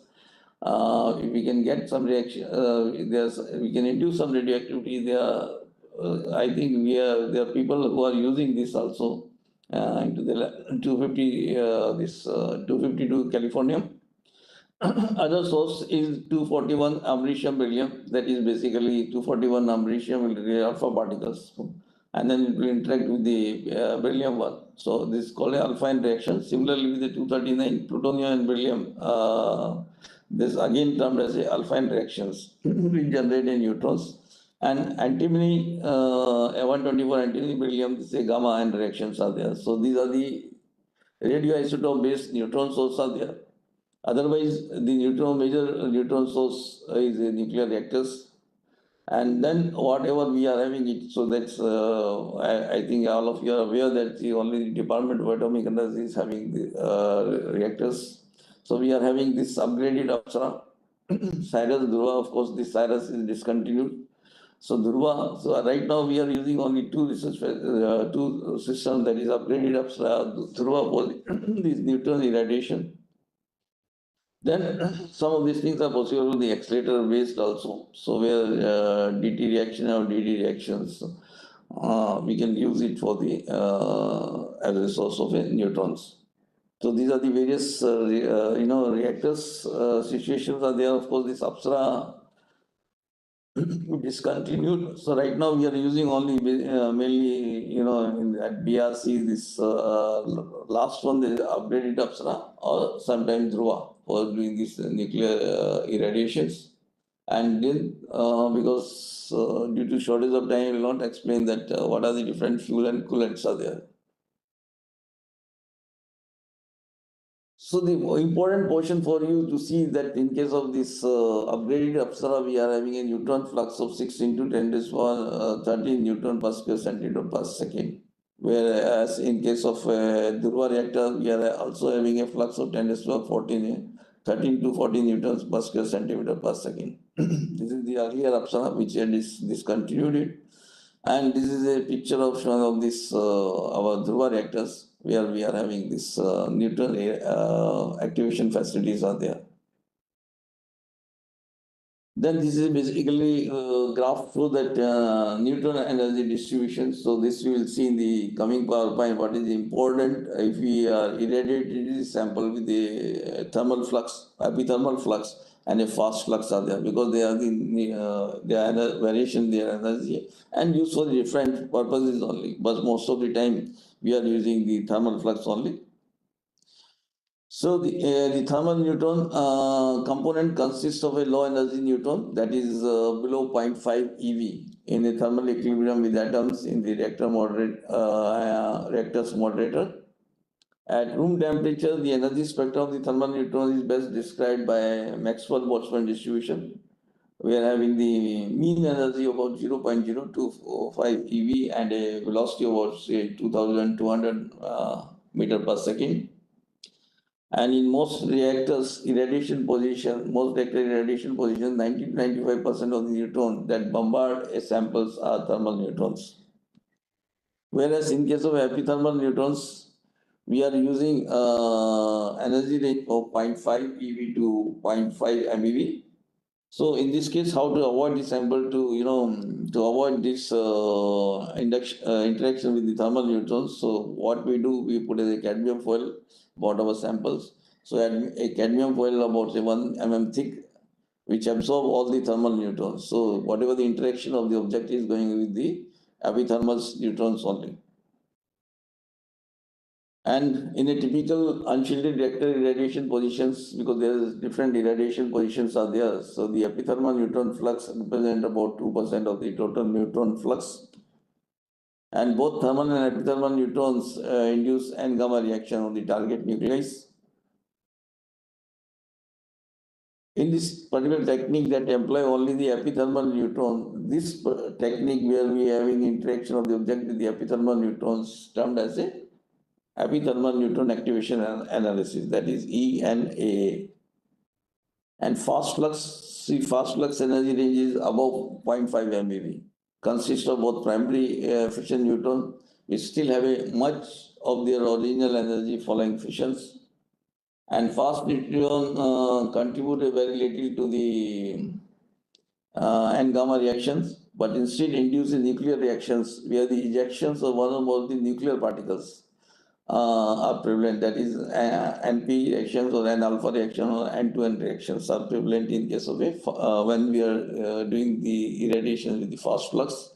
if we can get some reaction, we can induce some radioactivity. I think there are people who are using this also into the 250 this 252 californium. Other source is 241 americium beryllium. That is basically 241 americium will be alpha particles. and then it will interact with the beryllium one. So this is called an alpine reaction. Similarly with the 239 plutonium and beryllium, this again termed as a alpine reactions which generate neutrons. And antimony, 124 antimony beryllium, this is a gamma ion reactions are there. So these are the radioisotope based neutron source are there. Otherwise, the major neutron source is a nuclear reactors. And then whatever we are having it, so that's, I think all of you are aware that the only Department of Atomic Energy is having the reactors. So we are having this upgraded Apsara, Cyrus Dhruva, of course, this Cyrus is discontinued. So Dhruva, so right now we are using only two two systems, that is upgraded Apsara, Dhruva for this neutron irradiation. Then some of these things are possible with the accelerator based also. So where DT reaction or DD reactions, we can use it for the as a source of neutrons. So these are the various reactors situations are there. Of course, this Apsara discontinued. So right now we are using only mainly at BRC this last one, the upgraded Apsara or sometimes Dhruva for doing this nuclear irradiations. And then because due to shortage of time, I will not explain that what are the different fuel and coolants are there. So the important portion for you to see that in case of this upgraded Apsara, we are having a neutron flux of 6 into 10 to the power 13 neutron per square centimeter per second. Whereas in case of Dhruva reactor, we are also having a flux of 10 to the power 14, 13 to 14 newtons per square centimeter per second. This is the earlier Apsara which had discontinued it. And this is a picture of one of this our Dhruva reactors where we are having this neutron activation facilities are there. Then this is basically graph through that neutron energy distribution. So this we will see in the coming PowerPoint. What is important if we irradiated this sample with the thermal flux, epithermal flux, and a fast flux are there because they are the variation their energy and used for different purposes only. But most of the time we are using the thermal flux only. So the thermal neutron component consists of a low energy neutron that is below 0.5 eV in a thermal equilibrium with atoms in the reactor's moderator. At room temperature, the energy spectrum of the thermal neutron is best described by Maxwell-Boltzmann distribution. We are having the mean energy about 0.025 eV and a velocity of about say 2,200 meter per second. And in most reactors, most reactor irradiation position, 90 to 95% of the neutrons that bombard a samples are thermal neutrons. Whereas in case of epithermal neutrons, we are using energy range of 0.5 eV to 0.5 MeV. So in this case, how to avoid this sample to avoid this interaction with the thermal neutrons. So what we do, we put as a cadmium foil about our samples. So a cadmium foil about say 1 mm thick, which absorb all the thermal neutrons. So whatever the interaction of the object is going with the epithermal neutrons only. And in a typical unshielded reactor irradiation positions, because there is different irradiation positions are there, so the epithermal neutron flux represent about 2% of the total neutron flux. And both thermal and epithermal neutrons induce N gamma reaction on the target nuclei. In this particular technique that employ only the epithermal neutron, this technique where we are having interaction of the object with the epithermal neutrons termed as a epithermal neutron activation analysis, that is ENA. And fast flux energy range is above 0.5 MeV, consists of both primary fission neutron, which still have a much of their original energy following fissions, and fast neutron contribute very little to the N gamma reactions, but instead induce nuclear reactions where the ejections of one or more of the nuclear particles are prevalent. That is, NP reactions or N alpha reaction or N2N reactions are prevalent in case of when we are doing the irradiation with the fast flux.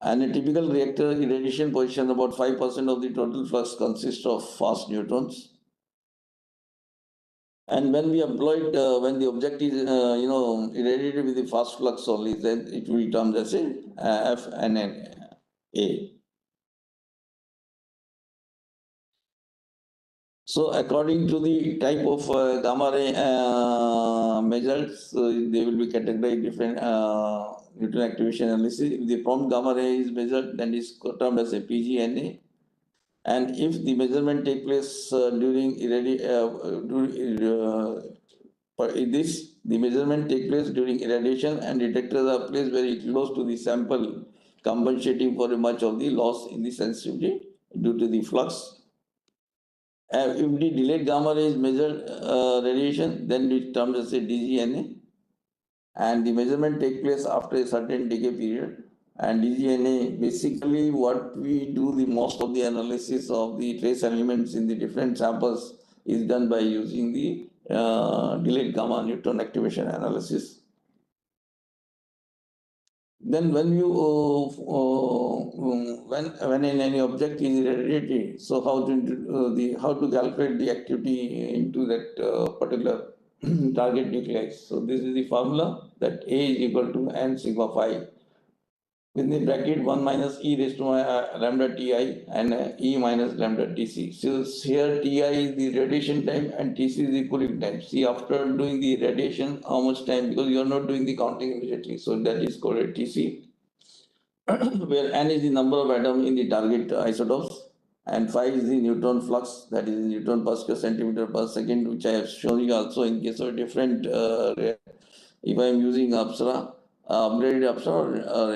And a typical reactor irradiation position, about 5% of the total flux consists of fast neutrons. And when we employed, when the object is, irradiated with the fast flux only, then it will be termed as a FNA. So according to the type of gamma ray measures, they will be categorized different neutron activation analysis. If the prompt gamma ray is measured, then it's termed as a PGNA. And if the measurement take place the measurement take place during irradiation and detectors are placed very close to the sample, compensating for much of the loss in the sensitivity due to the flux. If the delayed gamma ray is measured radiation, then it termed as a DGNA, and the measurement take place after a certain decay period. And DGNA, basically what we do the most of the analysis of the trace elements in the different samples is done by using the delayed gamma neutron activation analysis. Then when you when in any object is irradiated, so how to calculate the activity into that particular target nuclei. So this is the formula that A is equal to n sigma phi within the bracket 1 minus e raised to lambda ti and e minus lambda tc. So here ti is the radiation time and tc is the cooling time. See, after doing the radiation, how much time, because you are not doing the counting immediately. So that is called a tc, where n is the number of atoms in the target isotopes and phi is the neutron flux, that is neutron per square centimeter per second, which I have shown you also in case of different if I am using Apsara, upgraded Apsara or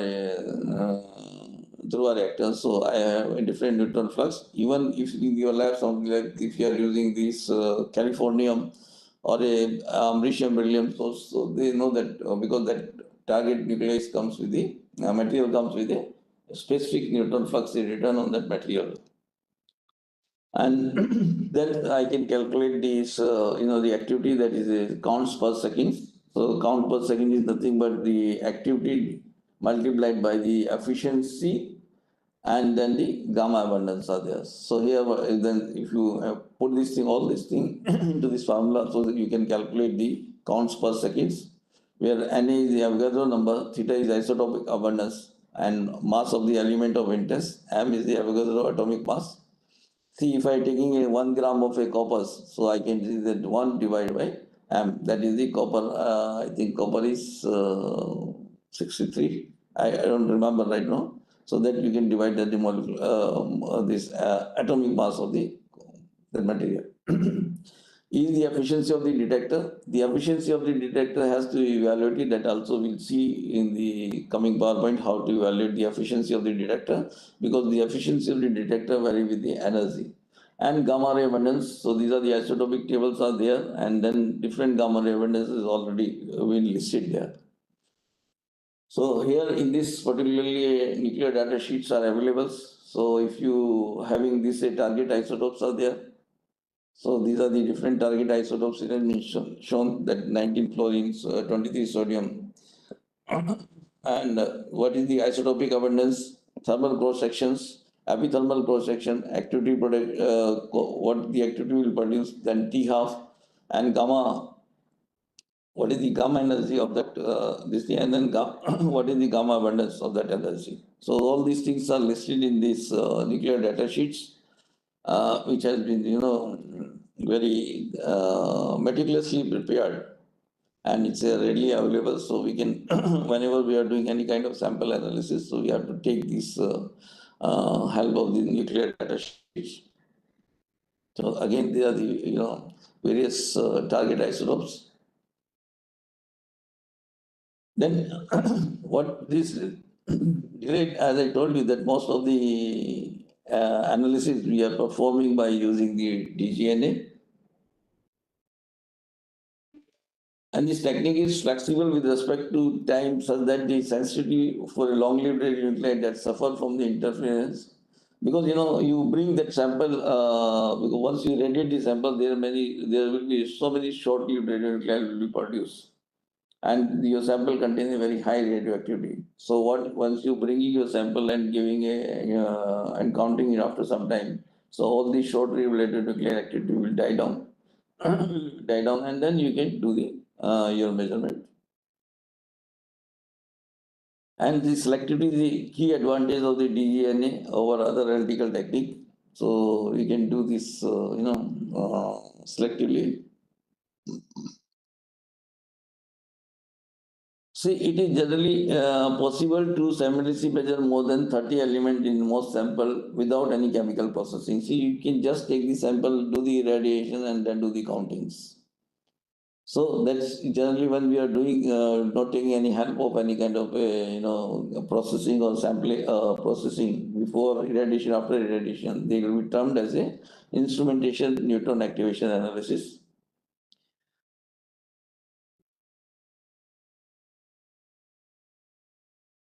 through a reactor, so I have a different neutron flux. Even if in your lab, something like if you are using this californium or a americium beryllium source, so they know that because that target nucleus comes with the material comes with a specific neutron flux is written on that material. And then I can calculate this, the activity that is counts per second. So count per second is nothing but the activity multiplied by the efficiency, and then the gamma abundance are there. So here, then if you put this thing, all this thing into this formula, so that you can calculate the counts per seconds, where N is the Avogadro number, theta is isotopic abundance, and mass of the element of interest, M is the Avogadro atomic mass. See, if I taking a 1 gram of a copper, so I can see that 1 divided by M, that is the copper, I think copper is 63. I don't remember right now. So that you can divide the molecule, this atomic mass of the material. Is the efficiency of the detector. The efficiency of the detector has to be evaluated. That also we'll see in the coming PowerPoint how to evaluate the efficiency of the detector, because the efficiency of the detector vary with the energy. And gamma ray abundance. So these are the isotopic tables are there, and then different gamma ray abundance is already been listed there. So here in this particularly nuclear data sheets are available. So if you having this target isotopes are there. So these are the different target isotopes it has been shown that 19 fluorine, 23 sodium. And what is the isotopic abundance, thermal cross sections, epithermal cross section, activity product, what the activity will produce, then T half, and gamma, what is the gamma energy of that, this thing, and then what is the gamma abundance of that energy. So all these things are listed in these nuclear data sheets, which has been, very meticulously prepared, and it's readily available. So we can, whenever we are doing any kind of sample analysis, so we have to take this help of the nuclear data sheets. So again, there are the various target isotopes. Then what this great, as I told you, that most of the analysis we are performing by using the DGNA. And this technique is flexible with respect to time, such that the sensitivity for a long-lived radionuclide that suffer from the interference, because you bring that sample, because once you radiate the sample, there will be so many short-lived radionuclides will be produced. and your sample contains a very high radioactivity. So what once you bringing your sample and giving and counting it after some time, so all the short-wave related nuclear activity will die down, die down, and then you can do the your measurement. And the selectivity is the key advantage of the DGNA over other analytical technique. So we can do this, selectively. See, it is generally possible to simultaneously measure more than 30 elements in most sample without any chemical processing. See, you can just take the sample, do the irradiation, and then do the countings. So that's generally when we are doing, not taking any help of any kind of, processing or sampling, processing before irradiation, after irradiation. They will be termed as a instrumentation neutron activation analysis.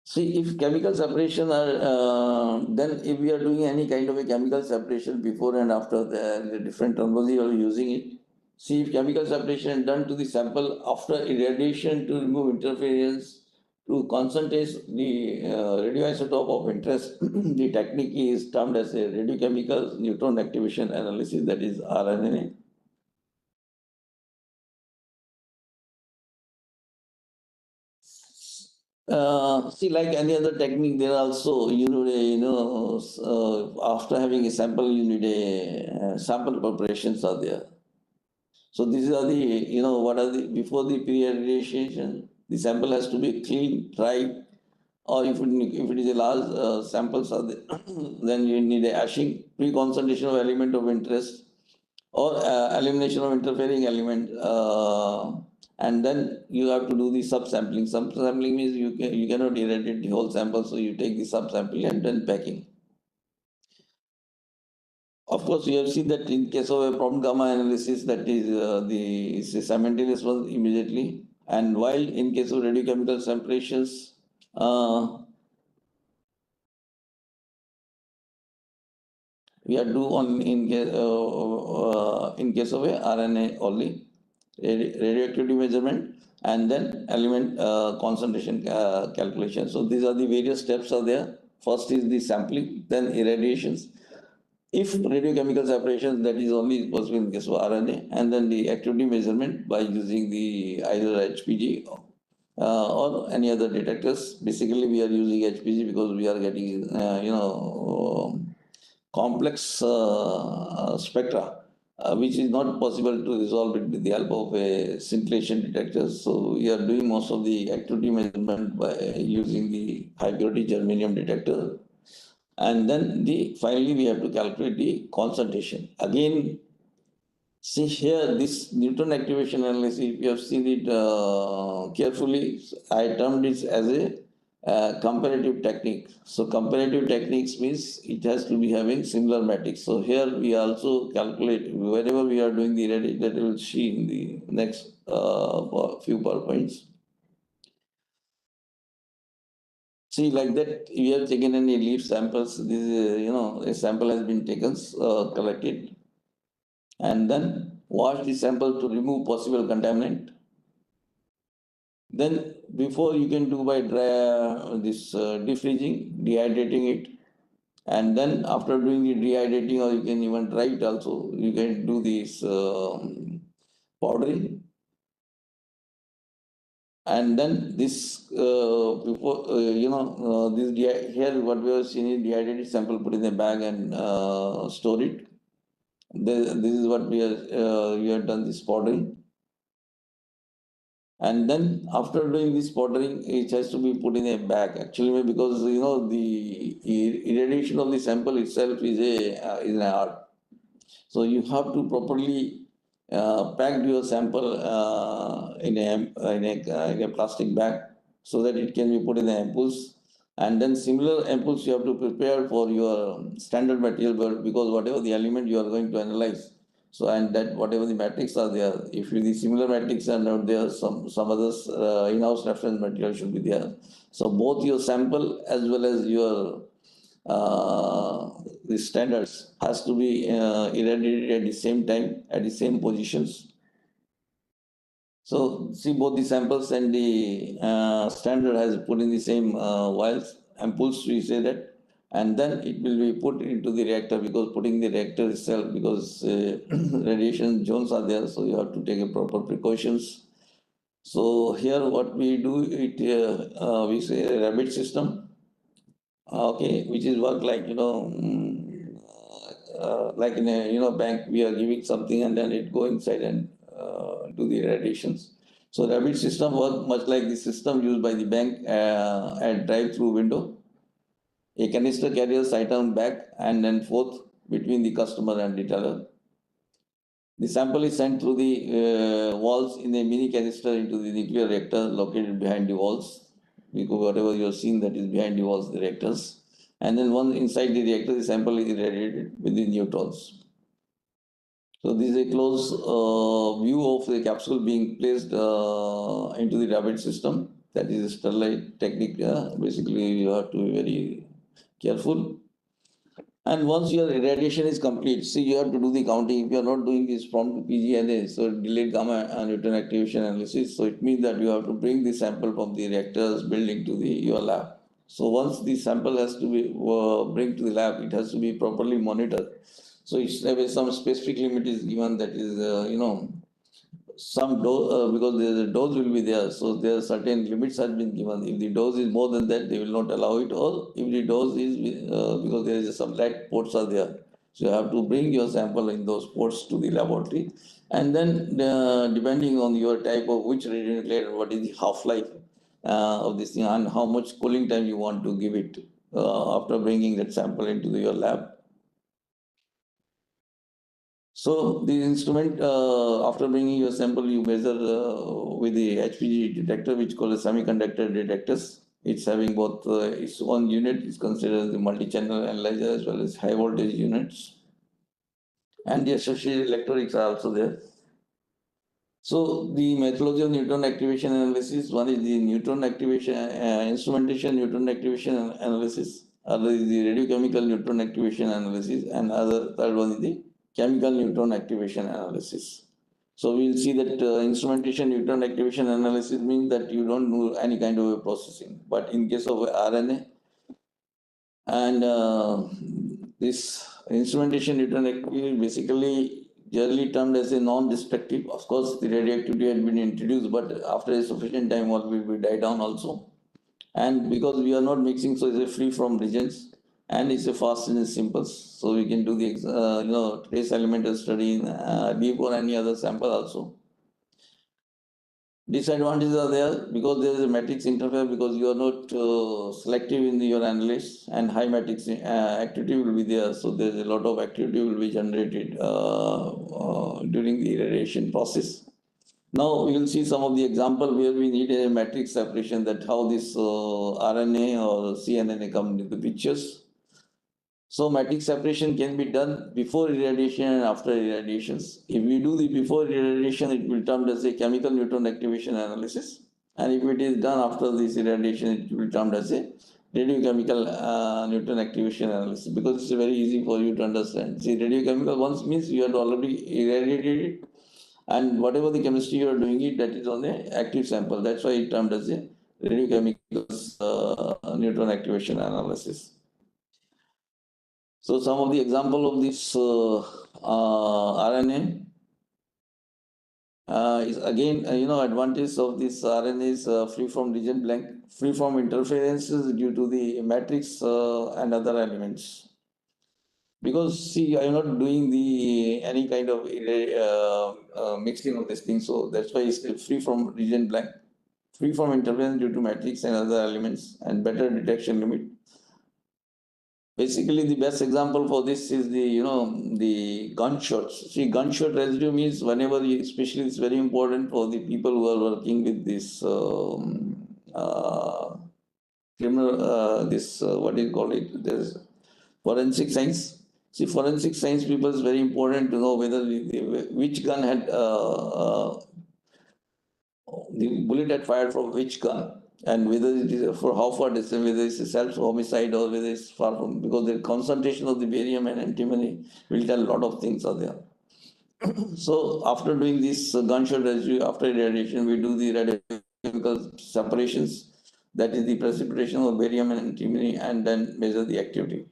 See, if chemical separation are, then if we are doing any kind of a chemical separation before and after the different terminology you are using it. See, if chemical separation done to the sample after irradiation to remove interference, to concentrate the radioisotope of interest, the technique is termed as a radiochemical neutron activation analysis, that is RNA. See, like any other technique, there also you need after having a sample, you need a sample preparations are there. So these are the what are the before the pre-irradiation, the sample has to be clean, dry, or if it is a large samples are there, then you need a ashing, pre-concentration of element of interest, or elimination of interfering element, and then you have to do the subsampling. Subsampling means you cannot irradiate the whole sample, so you take the subsampling and then packing. Of course, you have seen that in case of a prompt gamma analysis, that is the is a simultaneous one immediately, and while in case of radiochemical separations, uh, we are do on in case of a RNA only radioactivity measurement and then element concentration calculation. So these are the various steps are there. First is the sampling, then irradiations. If radiochemical separation, that is only possible in case of RNA, and then the activity measurement by using the either HPG or any other detectors. Basically, we are using HPG because we are getting complex spectra, which is not possible to resolve it with the help of a scintillation detector. So we are doing most of the activity measurement by using the high purity germanium detector. And then finally we have to calculate the concentration. Again, see here, this neutron activation analysis, if you have seen it carefully, I termed it as a comparative technique. So comparative techniques means it has to be having similar metrics. So here we also calculate wherever we are doing the Reddit, that we will see in the next few PowerPoints. See, like that, we have taken any leaf samples. This is, a sample has been taken, collected, and then wash the sample to remove possible contaminant. Then before you can do by dry this defreezing, dehydrating it, and then after doing the dehydrating, or you can even dry it also, you can do this powdering. And then this before this here what we have seen is dehydrated sample put in a bag and store it. This is what we have done this powdering. And then after doing this powdering, it has to be put in a bag actually, because the irradiation of the sample itself is an art. So you have to properly pack your sample in a plastic bag so that it can be put in the ampoules. And then similar ampoules you have to prepare for your standard material, because whatever the element you are going to analyze, so and that whatever the matrix are there, if the similar matrix are not there, some others in-house reference material should be there. So both your sample as well as your the standards has to be irradiated at the same time at the same positions. So see both the samples and the standard has put in the same vials, ampoules we say that, and then it will be put into the reactor because putting the reactor itself because radiation zones are there, so you have to take a proper precautions. So here what we do it we say a rabbit system, okay, which is work like like in a bank we are giving something and then it go inside and do the radiations. So rabbit system work much like the system used by the bank at drive-through window. A canister carries item back and then forth between the customer and retailer. The sample is sent through the walls in a mini canister into the nuclear reactor located behind the walls. Because whatever you have seen that is behind the walls, the reactors. And then once inside the reactor, the sample is irradiated with the neutrons. So this is a close view of the capsule being placed into the rabbit system. That is a sterilite technique. Basically, you have to be very careful. And once your irradiation is complete, see you have to do the counting. If you are not doing this prompt PGNA, so delayed gamma neutron activation analysis, so it means that you have to bring the sample from the reactors building to the your lab. So once the sample has to be bring to the lab, it has to be properly monitored. So it's some specific limit is given that is some dose because the dose will be there, so there are certain limits have been given. If the dose is more than that, they will not allow it, or if the dose is because there is some light ports are there, so you have to bring your sample in those ports to the laboratory, and then depending on your type of which radionuclide, what is the half life of this thing, and how much cooling time you want to give it after bringing that sample into your lab. So the instrument, after bringing your sample, you measure with the HPG detector, which called a semiconductor detectors. It's having both its own unit is considered the multi-channel analyzer as well as high voltage units, and the associated electronics are also there. So the methodology of neutron activation analysis, one is the neutron activation instrumentation neutron activation analysis, other is the radiochemical neutron activation analysis, and other third one is the chemical neutron activation analysis. So we'll see that instrumentation neutron activation analysis means that you don't do any kind of a processing, but in case of RNA and this instrumentation neutron activity basically generally termed as a non-destructive. Of course, the radioactivity had been introduced, but after a sufficient time, what will be die down also. And because we are not mixing, so it's a free from regions, and it's a fast and simple. So we can do the trace elemental study in deep or any other sample also. Disadvantages are there because there is a matrix interface because you are not selective in your analysis, and high matrix activity will be there. So there is a lot of activity will be generated during the irradiation process. Now we will see some of the example where we need a matrix separation, that how this RNA or cNNA come into the pictures. So matrix separation can be done before irradiation and after irradiations. If we do the before irradiation, it will termed as a chemical neutron activation analysis. And if it is done after this irradiation, it will termed as a radiochemical neutron activation analysis, because it's very easy for you to understand. See, radiochemical ones means you have already irradiated it, and whatever the chemistry you are doing it, that is on the active sample. That's why it termed as a radiochemical neutron activation analysis. So some of the example of this RNA is again, advantage of this RNA is free from region blank, free from interferences due to the matrix and other elements. Because see, I am not doing the any kind of mixing of this thing, so that's why it's free from region blank, free from interference due to matrix and other elements, and better detection limit. Basically, the best example for this is the gunshots. See, gunshot residue means whenever, especially it's very important for the people who are working with this criminal, what do you call it? There's forensic science. See, forensic science people is very important to know whether which gun had the bullet had fired from which gun, and whether it is for how far distance, whether it's a self-homicide or whether it's far from, because the concentration of the barium and antimony will tell a lot of things are there. So after doing this gunshot residue, after irradiation, we do the radiochemical separations. That is the precipitation of barium and antimony, and then measure the activity.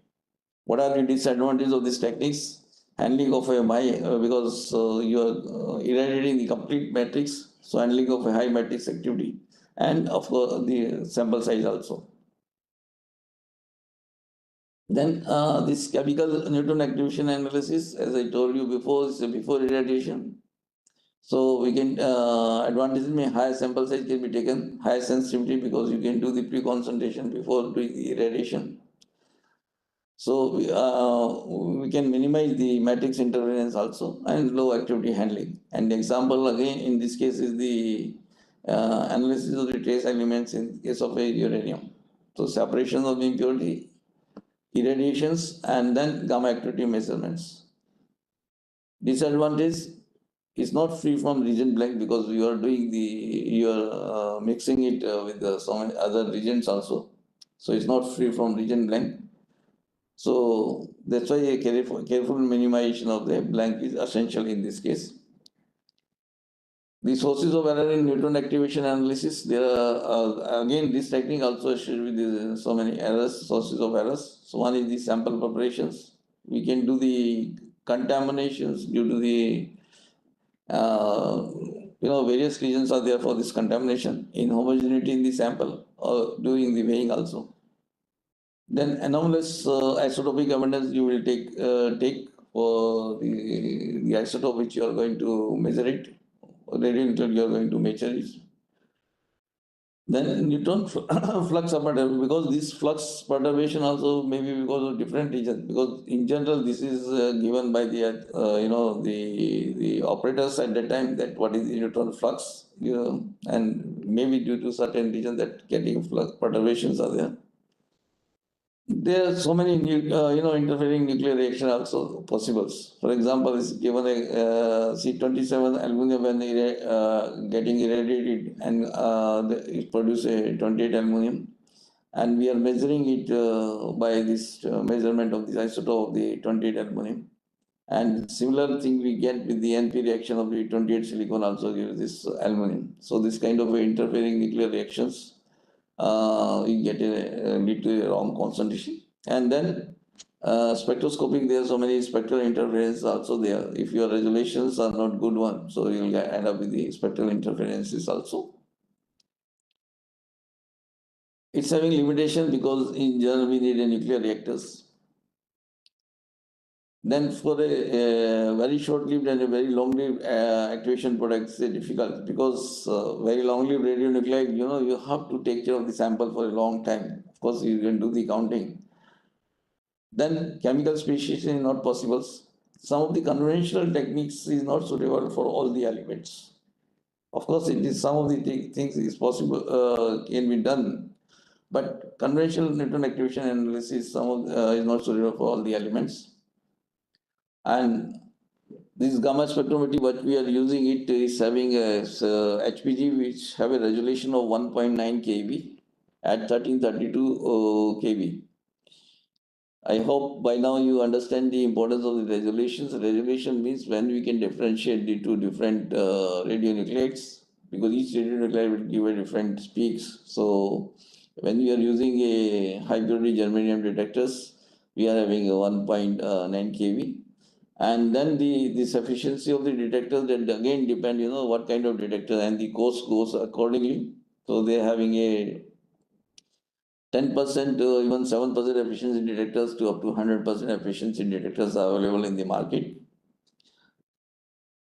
What are the disadvantages of these techniques? Handling of a high, because you are irradiating the complete matrix, so handling of a high matrix activity, and of course the sample size also. Then this chemical neutron activation analysis, as I told you before, is before irradiation. So we can advantage may higher sample size can be taken, higher sensitivity because you can do the pre-concentration before doing the irradiation. So we can minimize the matrix interference also and low activity handling. And the example again in this case is the analysis of the trace elements in case of a uranium. So separation of the impurity, irradiations, and then gamma activity measurements. Disadvantage is not free from region blank because you are doing the you are mixing it with so many other regions also. So it's not free from region blank. So that's why a careful minimization of the blank is essential in this case. The sources of error in neutron activation analysis, there are again this technique also shared with so many errors, sources of errors. So one is the sample preparations. We can do the contaminations due to the various reasons are there for this contamination, inhomogeneity in the sample or during the weighing also. Then anomalous isotopic abundance you will take for the isotope which you are going to measure it, or radionuclide you are going to measure it. Then neutron flux perturbation, because this flux perturbation also may be because of different regions. Because in general, this is given by the the operators at that time that what is the neutron flux, and maybe due to certain regions that getting flux perturbations are there. There are so many interfering nuclear reaction also possible. For example, is given a C27 aluminum when getting irradiated and it produce a 28 aluminum, and we are measuring it by this measurement of this isotope of the 28 aluminum. And similar thing we get with the NP reaction of the 28 silicon also gives this aluminum. So this kind of interfering nuclear reactions you get lead to a wrong concentration. And then spectroscoping, there are so many spectral interferences also there. If your resolutions are not good one, so you will end up with the spectral interferences also. It's having limitation because in general we need a nuclear reactors. Then for a very short-lived and a very long-lived activation products is difficult because very long-lived radionuclide, you have to take care of the sample for a long time. Of course, you can do the counting. Then chemical speciation is not possible. Some of the conventional techniques is not suitable for all the elements. Of course, it is some of the things is possible can be done, but conventional neutron activation analysis is not suitable for all the elements. And this gamma spectrometry, what we are using it is having a HPG which have a resolution of 1.9 kV at 1332 kV. I hope by now you understand the importance of the resolutions. Resolution means when we can differentiate the two different radionuclides, because each radionuclide will give a different peaks. So when we are using a high purity germanium detectors, we are having a 1.9 kV. And then the sufficiency of the detectors that again depend, what kind of detector, and the cost goes accordingly. So they're having a 10% to even 7% efficiency detectors to up to 100% efficiency detectors are available in the market.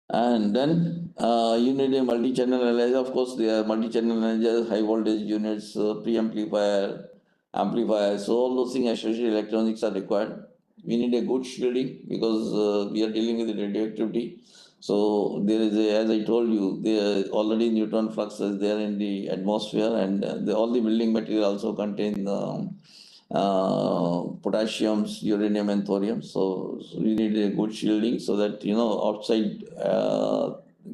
And then you need a multi-channel analyzer. Of course, there are multi-channel analyzers, high voltage units, preamplifier, amplifier. So all those things, associated electronics are required. We need a good shielding because we are dealing with the radioactivity. So there is as I told you, there already neutron flux is there in the atmosphere, and all the building material also contain potassiums, uranium, and thorium. So we need a good shielding so that outside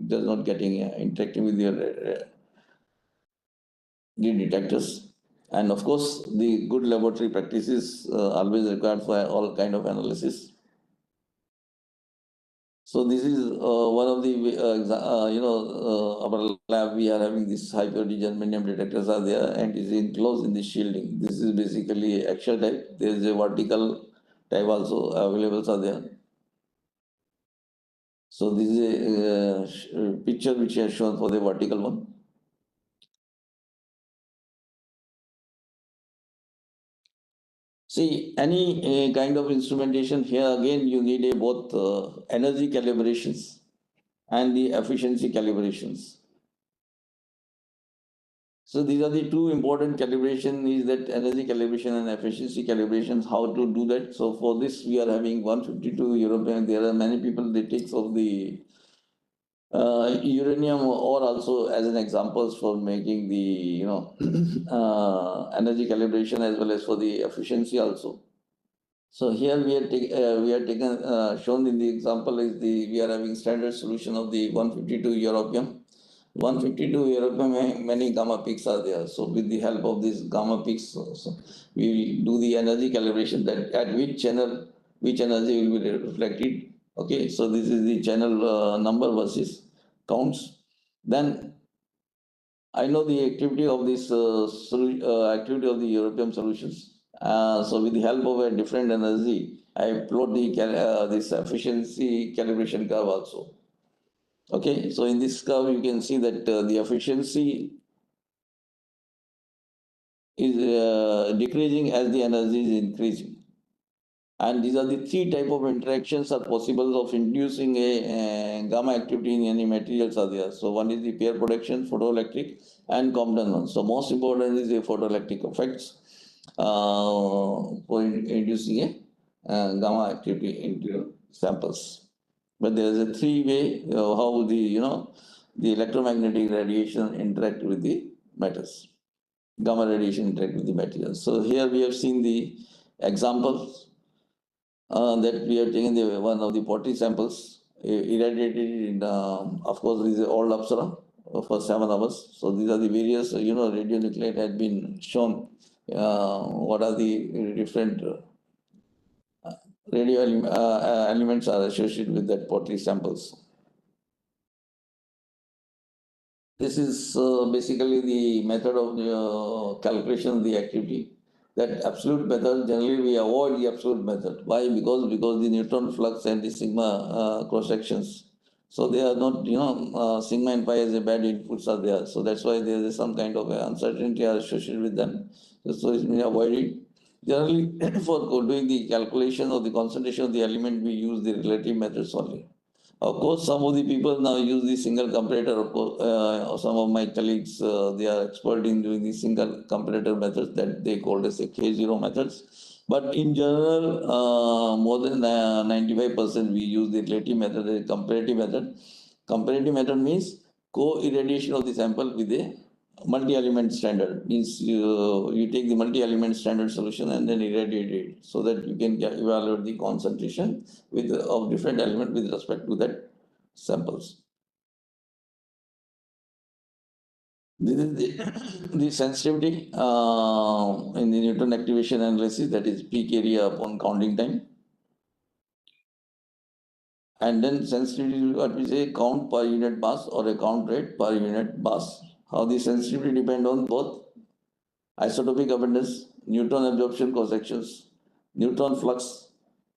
does not getting interacting with your the detectors. And of course, the good laboratory practices always required for all kind of analysis. So this is one of the our lab we are having this high purity germanium detectors are there and is enclosed in the shielding. This is basically axial type. There is a vertical type also available are there. So this is a picture which I have shown for the vertical one. See, any kind of instrumentation here again you need a both energy calibrations and the efficiency calibrations. So these are the two important calibration is that energy calibration and efficiency calibrations, how to do that. So for this we are having 152 European, there are many people they take of the uranium or also as an examples for making the energy calibration as well as for the efficiency also. So here we are taken shown in the example is the we are having standard solution of the 152 europium. 152 europium many gamma peaks are there. So with the help of these gamma peaks, so we will do the energy calibration that at which channel which energy will be reflected. Okay, so this is the channel number versus counts. Then I know the activity of this activity of the European solutions. So with the help of a different energy, I plot the this efficiency calibration curve also. Okay, so in this curve you can see that the efficiency is decreasing as the energy is increasing. And these are the three type of interactions are possible of inducing a gamma activity in any materials are there. So one is the pair protection, photoelectric, and Compton one. So most important is the photoelectric effects for inducing a gamma activity into samples. But there is a three-way how the electromagnetic radiation interact with the metals. Gamma radiation interact with the materials. So here we have seen the examples that we have taken the one of the pottery samples, irradiated in, of course, this is all Apsara for 7 hours. So these are the various, radionuclide had been shown. What are the different elements are associated with that pottery samples. This is basically the method of calculation of the activity. That absolute method, generally we avoid the absolute method. Why? Because the neutron flux and the sigma cross sections. So they are not, sigma and pi as a bad inputs are there. So that's why there is some kind of uncertainty associated with them. So it's been avoided. Generally, for doing the calculation of the concentration of the element, we use the relative methods only. Of course, some of the people now use the single comparator. Of course, some of my colleagues, they are expert in doing the single comparator methods that they call as a K0 methods. But in general, more than 95% we use the relative method, the comparative method. Comparative method means co-irradiation of the sample with a multi-element standard. Means you take the multi-element standard solution and then irradiate it so that you can evaluate the concentration of different element with respect to that samples. This is the sensitivity in the neutron activation analysis, that is peak area upon counting time. And then sensitivity, what we say, count per unit mass or a count rate per unit mass. How the sensitivity depend on both isotopic abundance, neutron absorption cross-sections, neutron flux,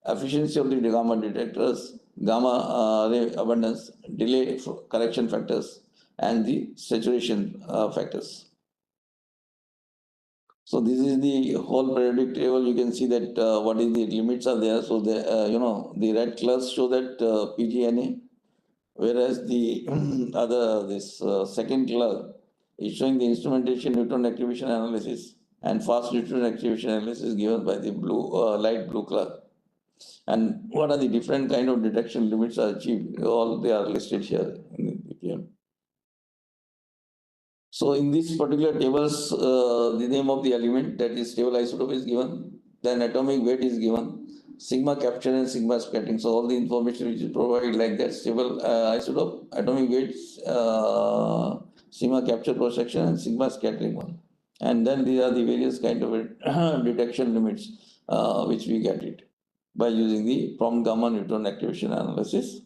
efficiency of the gamma detectors, gamma ray abundance, delay correction factors, and the saturation factors. So this is the whole periodic table. You can see that what is the limits are there. So the the red colors show that PGNA, whereas the this second color is showing the instrumentation neutron activation analysis and fast neutron activation analysis given by the blue light blue color. And what are the different kind of detection limits are achieved? All they are listed here in the PPM. So in these particular tables, the name of the element, that is stable isotope, is given. Then atomic weight is given. Sigma capture and sigma scattering. So all the information which is provided like that, stable isotope, atomic weights, sigma capture cross section, and sigma scattering one. And then these are the various kind of detection limits which we get it by using the prompt gamma neutron activation analysis.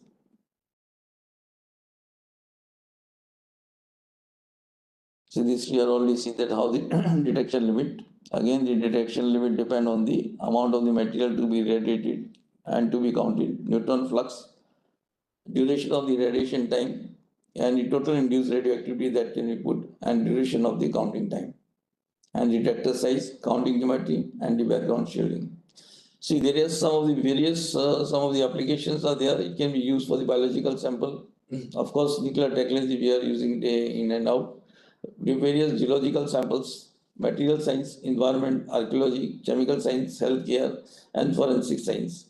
So this we are already seen that how the detection limit. Again, the detection limit depend on the amount of the material to be radiated and to be counted. Neutron flux, duration of the radiation time, and the total induced radioactivity that can be put, and duration of the counting time, and detector size, counting geometry, and the background shielding. See, there is some of the various, some of the applications are there. It can be used for the biological sample. Of course, nuclear technology we are using day in and out. The various geological samples, material science, environment, archaeology, chemical science, healthcare, and forensic science.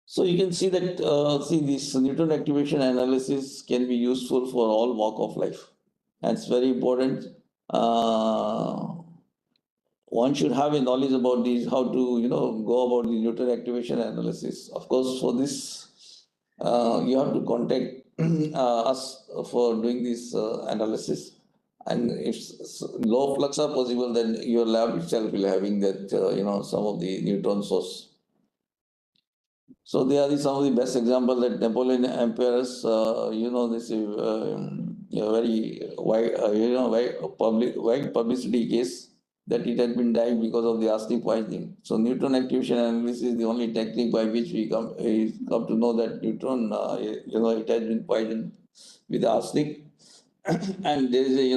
So you can see that, see, this neutron activation analysis can be useful for all walk of life. That's very important. Uh, One should have a knowledge about these, how to, go about the neutron activation analysis. Of course, for this, you have to contact us for doing this analysis. And if low flux are possible, then your lab itself will having that, some of the neutron source. So they are some of the best example that Napoleon Emperor's, this very wide, wide publicity case that it had been died because of the arsenic poisoning. So neutron activation analysis is the only technique by which we come to know that neutron, it has been poisoned with arsenic, and there is a,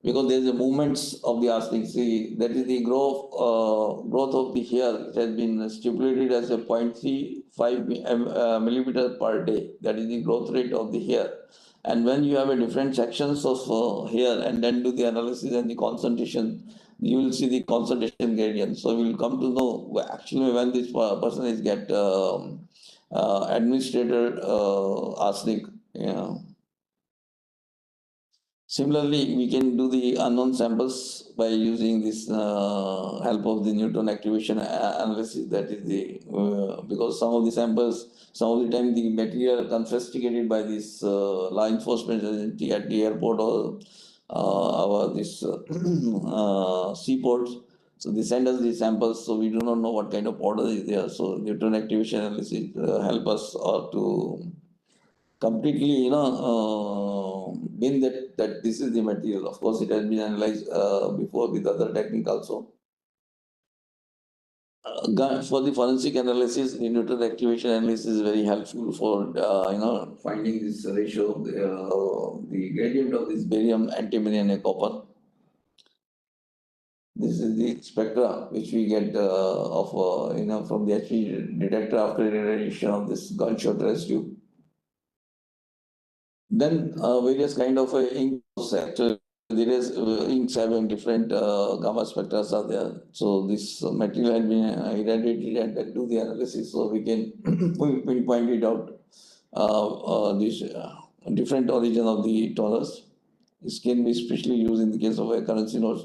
because there is a movements of the arsenic. See, that is the growth of the hair. It has been stipulated as a 0.35 millimeter per day. That is the growth rate of the hair. And when you have a different sections of hair and then do the analysis and the concentration, you will see the concentration gradient. So we will come to know actually when this person is get administered arsenic. Yeah. Similarly, we can do the unknown samples by using this help of the neutron activation analysis. That is the because some of the samples, some of the time the material confiscated by this law enforcement agency at the airport or our this seaports. So they send us the samples, so we do not know what kind of powder is there. So neutron activation analysis help us to completely, mean that this is the material. Of course, it has been analyzed before with other technique also. For the forensic analysis, the neutron activation analysis is very helpful for finding this ratio of the gradient of this barium, antimony, and copper. This is the spectra which we get from the HV detector after irradiation of this gunshot residue. Then various kind of inks. Actually, there is inks having different gamma spectra are there. So this material has been irradiated and then do the analysis, so we can pinpoint it out. This different origin of the toners. This can be especially used in the case of a currency notes.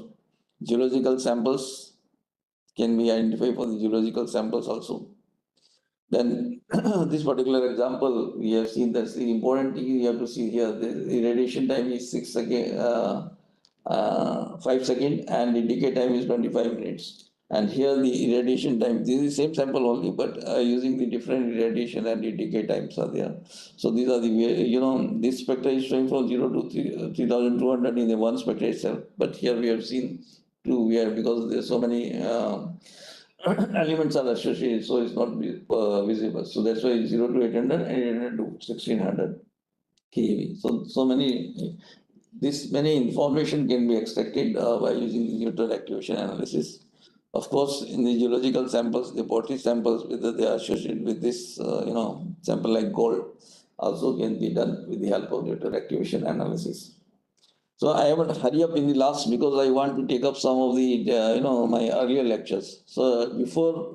Geological samples can be identified for the geological samples also. Then this particular example, we have seen that's the important thing you have to see here. The radiation time is 5 seconds, and the decay time is 25 minutes. And here the irradiation time, this is the same sample only, but using the different irradiation and the decay times are there. So these are the, this spectra is showing from 0 to 3200 in the one spectra itself. But here we have seen two, because there's so many elements are associated, so it's not visible. So that's why 0 to 800 and 800 to 1600 keV. So many information can be extracted by using the neutron activation analysis. Of course, in the geological samples, the pottery samples, whether they are associated with this, sample like gold, also can be done with the help of neutron activation analysis. So I haven't hurry up in the last because I want to take up some of the, my earlier lectures. So before,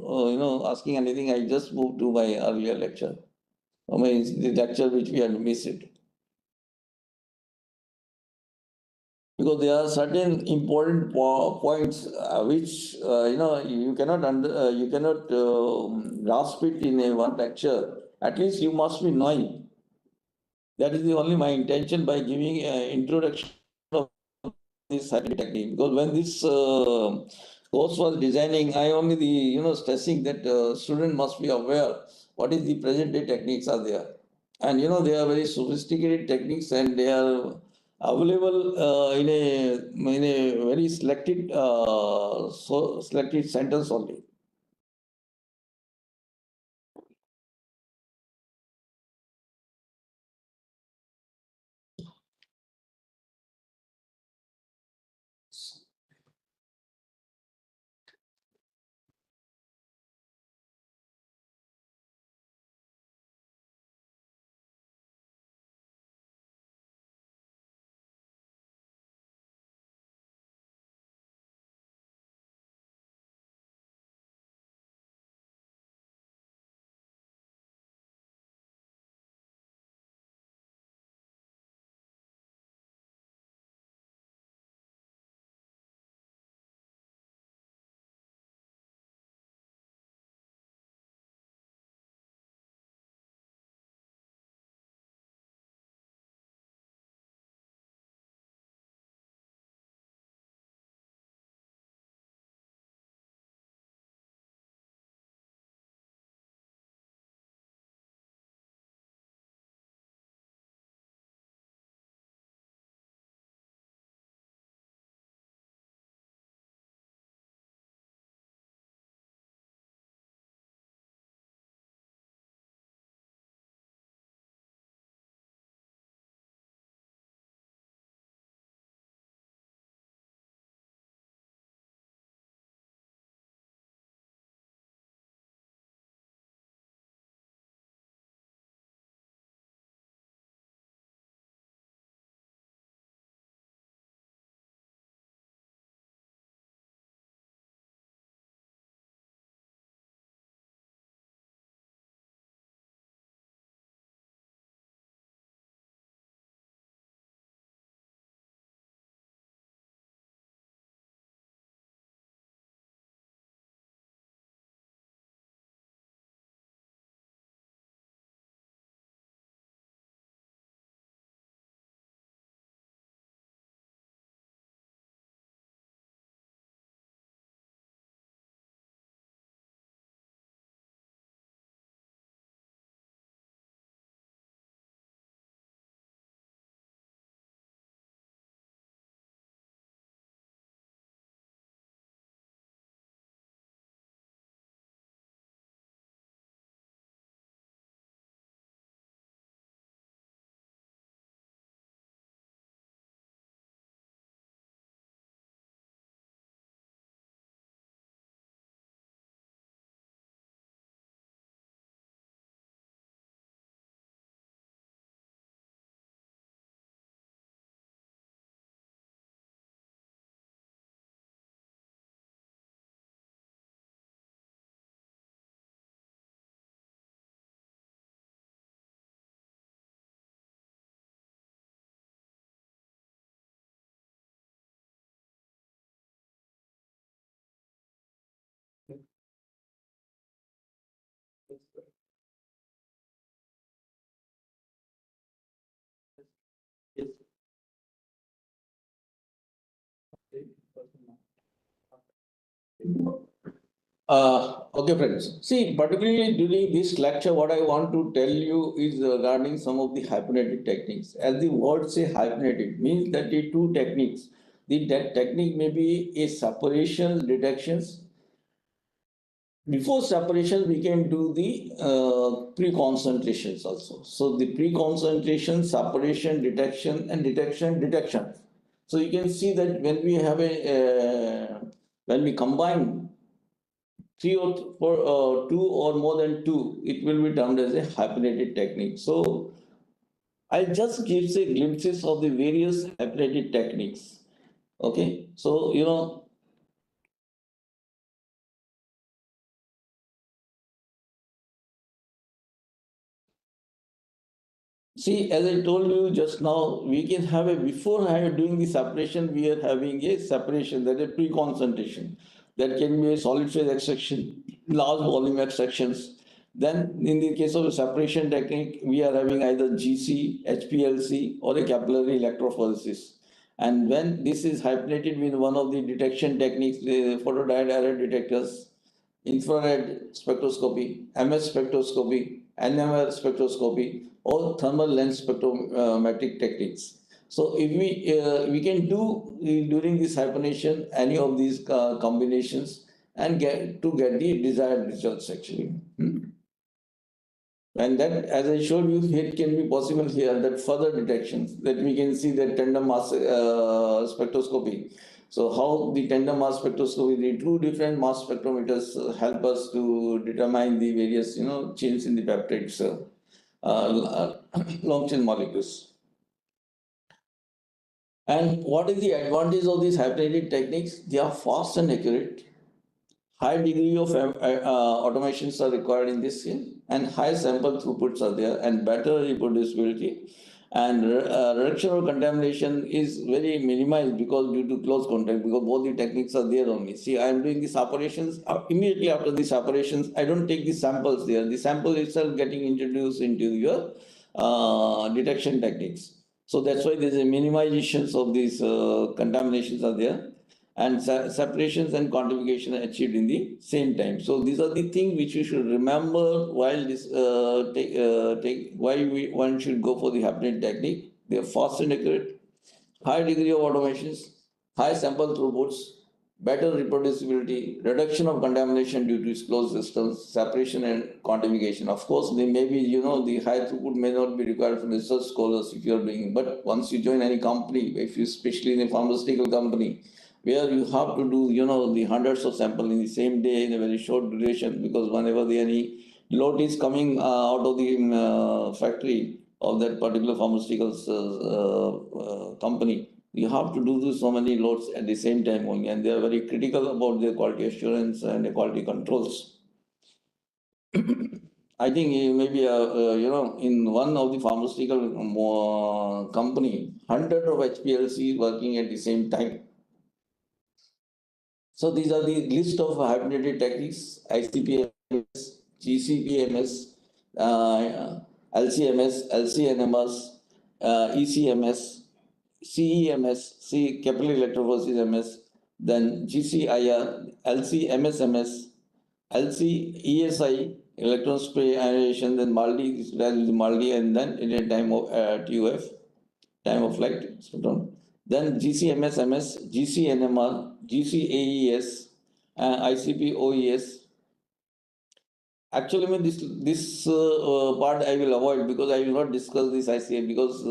asking anything, I just move to my earlier lecture. The lecture which we had missed. Because there are certain important points which, you cannot grasp it in a one lecture. At least you must be knowing. That is the only my intention by giving an introduction of this scientific technique. Because when this course was designing, I only stressing that student must be aware what is the present day techniques are there. And they are very sophisticated techniques, and they are available in a very selected selected centers only. Yes. Okay, friends. See, particularly during this lecture, what I want to tell you is regarding some of the hypnotic techniques. As the word say hypnotic means that the two techniques. The that technique may be a separation detections. Before separation, we can do the pre-concentrations also. So the pre-concentration, separation, detection. So you can see that when we have when we combine three or four, two or more than two, it will be termed as a hyphenated technique. So I'll just give say glimpses of the various hyphenated techniques. Okay, so see, as I told you just now, we can have a before doing the separation, we are having a separation, that is pre-concentration. That can be a solid phase extraction, large volume extractions. Then, in the case of a separation technique, we are having either GC, HPLC, or a capillary electrophoresis. And when this is hyphenated with one of the detection techniques, the photodiode array detectors, infrared spectroscopy, MS spectroscopy, NMR spectroscopy, or thermal lens spectrometric techniques. So if we can do during this hibernation any of these combinations and get the desired results actually. And that, as I showed you, it can be possible here that further detections that we can see that tandem mass spectroscopy. So how the tandem mass spectroscopy, the two different mass spectrometers help us to determine the various chains in the peptides, long chain molecules. And what is the advantage of these hyphenated techniques? They are fast and accurate. High degree of automations are required in this scene, and high sample throughputs are there, and better reproducibility. And reduction of contamination is very minimized because due to close contact, because both the techniques are there only. See, I am doing these operations immediately after these operations. I don't take the samples there. The sample itself getting introduced into your detection techniques. So that's why there's a minimizations of these contaminations are there, and separations and quantification are achieved in the same time. So these are the things which we should remember while this why one should go for the happening technique. They are fast and accurate, high degree of automations, high sample throughputs, better reproducibility, reduction of contamination due to its closed systems, separation and quantification. Of course, they may be, the high throughput may not be required for research scholars if you are doing, but once you join any company, if you especially in a pharmaceutical company, where you have to do, the hundreds of samples in the same day in a very short duration, because whenever any load is coming out of the factory of that particular pharmaceuticals company, you have to do so many loads at the same time only, and they are very critical about their quality assurance and the quality controls. I think maybe in one of the pharmaceutical company, hundred of HPLC working at the same time. So these are the list of hyphenated techniques: ICP-MS, GCP-MS, LCMS, LCNMS, ECMS, CEMS, C capillary electrophoresis MS, then GCIR, LCMSMS, LCESI, electron spray ionization, then MALDI, and then in a time of TUF, time of flight spectrum. Then GCMSMS, GCNMR, GCAES, ICP-OES. Actually, this part I will avoid because I will not discuss this ICA, because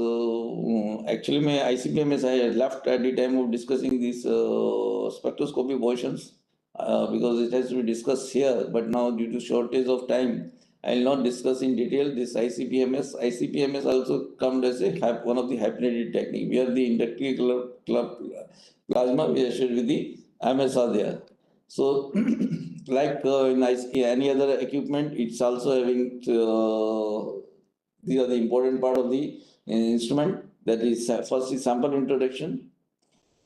actually my ICP-MS I had left at the time of discussing these spectroscopy portions because it has to be discussed here. But now due to shortage of time, I will not discuss in detail this ICP-MS. ICP-MS also comes as one of the hyphenated technique, where the inductive plasma we are shared with the MS are there. So, like in any other equipment, it's also having these are the important part of the instrument. That is first is sample introduction,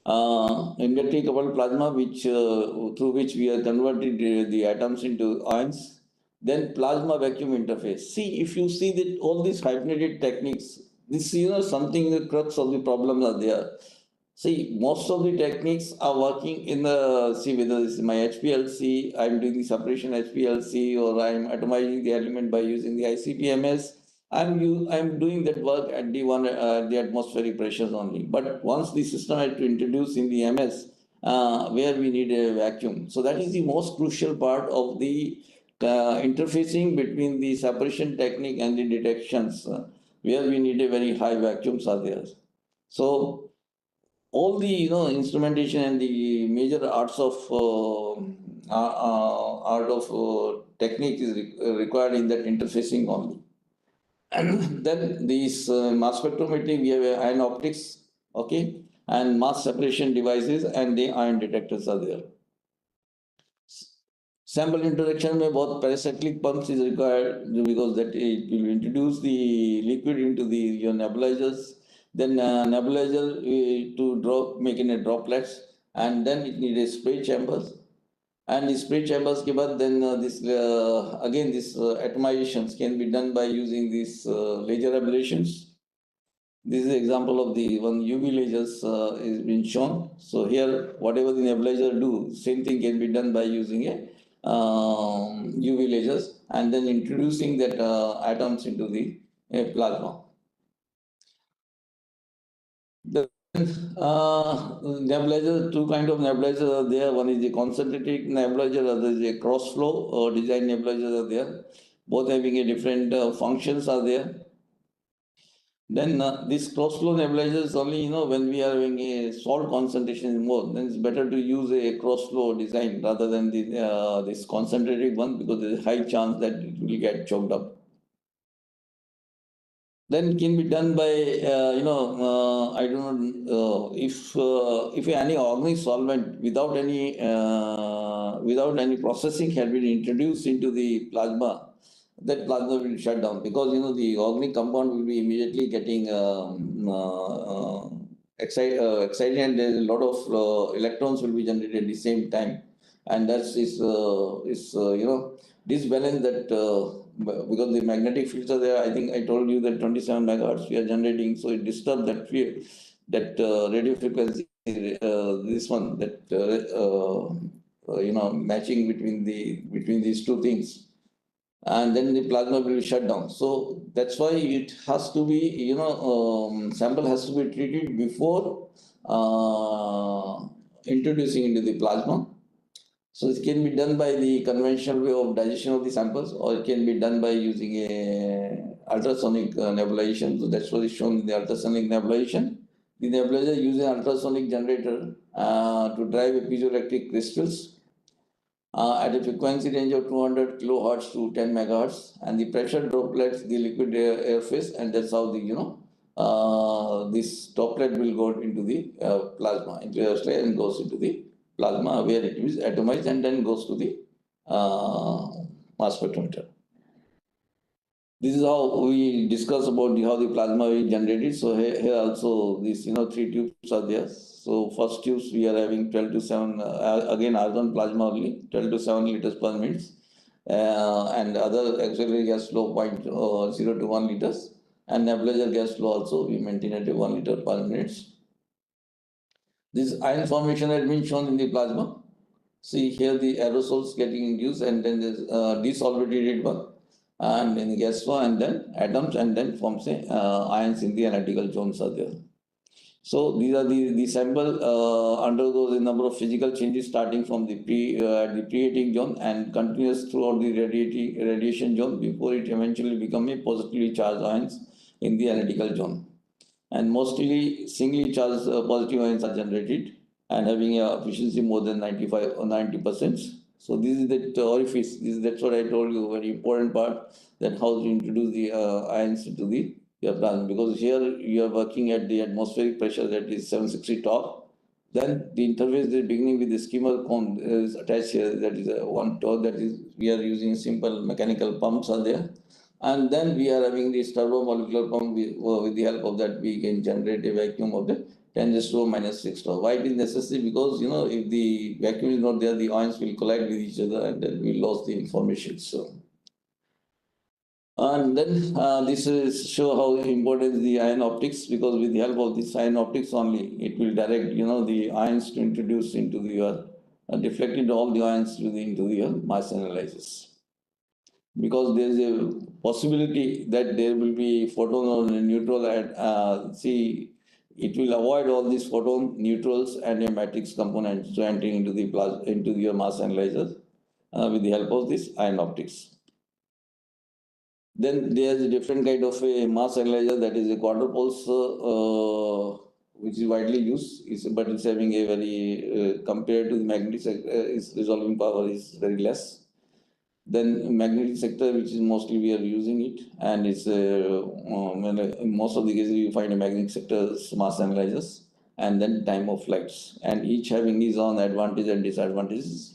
inductive coupled plasma, which through which we are converted the atoms into ions. Then plasma vacuum interface. See, if you see that all these hyphenated techniques, this something the crux of the problems are there. See, most of the techniques are working in the, see, whether this is my HPLC, I'm doing the separation HPLC, or I'm atomizing the element by using the ICP-MS. I'm doing that work at the atmospheric pressures only. But once the system had to introduce in the MS, where we need a vacuum. So that is the most crucial part of the interfacing between the separation technique and the detections, where we need a very high vacuums are there. So all the instrumentation and the major arts of art of technique is required in that interfacing only. And then these mass spectrometry, we have ion optics, okay, and mass separation devices, and the ion detectors are there. Sample introduction में बहुत paracyclic pumps is required because that it will introduce the liquid into the your nebulizers. Then nebulizer to drop making a droplets, and then it needs a spray chambers. And the spray chambers के बाद then this again this atomizations can be done by using these laser ablations. This is an example of the one UV lasers is been shown. So here, whatever the nebulizer do, same thing can be done by using a UV lasers and then introducing that atoms into the plasma. Then, nebulizer, two kind of nebulizers are there. One is the concentric nebulizer, other is a cross flow design nebulizers are there. Both having a different functions are there. Then this cross flow nebulizers only, when we are having a salt concentration more, then it's better to use a cross flow design rather than this concentrated one, because there's a high chance that it will get choked up. Then it can be done by, I don't know, if any organic solvent without any processing had been introduced into the plasma, that plasma will shut down, because the organic compound will be immediately getting excited, and there's a lot of electrons will be generated at the same time, and that's disbalance that because the magnetic fields are there. I think I told you that 27 megahertz we are generating, so it disturbs that field, that radio frequency, this one, that matching between these two things, and then the plasma will shut down. So that's why it has to be, sample has to be treated before introducing into the plasma. So it can be done by the conventional way of digestion of the samples, or it can be done by using a ultrasonic nebulization. So that's what is shown in the ultrasonic nebulization. The nebulizer uses an ultrasonic generator to drive a piezoelectric crystals at a frequency range of 200 kilohertz to 10 megahertz, and the pressure droplets the liquid air phase, and that's how this droplet will go into the plasma, into the air, and goes into the plasma where it is atomized and then goes to the mass spectrometer. This is how we discuss about how the plasma is generated. So here also these three tubes are there. So first tubes we are having 12 to 7 again argon plasma only, 12 to 7 liters per minute, and other auxiliary gas flow 0.0 to 1 liters, and nebulizer gas flow also we maintain at 1 liter per minute. This ion formation has been shown in the plasma. See here the aerosols getting induced, and then there's desolvated one, and then gas flow, and then atoms, and then forms ions in the analytical zones are there. So these are the sample undergoes a number of physical changes starting from the preheating zone and continues throughout the radiation zone before it eventually become a positively charged ions in the analytical zone. And mostly singly charged positive ions are generated and having a efficiency more than 95 or 90%. So this is the orifice. That's what I told you, very important part, that how to introduce the ions into the your plasma, because here you are working at the atmospheric pressure that is 760 torr. Then the interface is beginning with the skimmer cone is attached here, that is one torr, that is we are using simple mechanical pumps are there. And then we are having this turbomolecular pump. With the help of that, we can generate a vacuum of the 10 raised to minus 6 torr. Why it is necessary? Because if the vacuum is not there, the ions will collide with each other, and then we lose the information. So, and then this is show how important is the ion optics, because with the help of this ion optics only, it will direct the ions to introduce into the deflected all the ions into the mass analysis, because there is a possibility that there will be photon or neutral at see, it will avoid all these photon, neutrals, and a matrix components to entering into the into your mass analyzer with the help of this ion optics. Then there is a different kind of a mass analyzer, that is a quarter pulse, which is widely used, but it's having a very compared to the magnetic its resolving power is very less. Then magnetic sector, which is mostly we are using it, and it's in most of the cases you find a magnetic sector mass analyzers, and then time of flights, and each having its own advantage and disadvantages.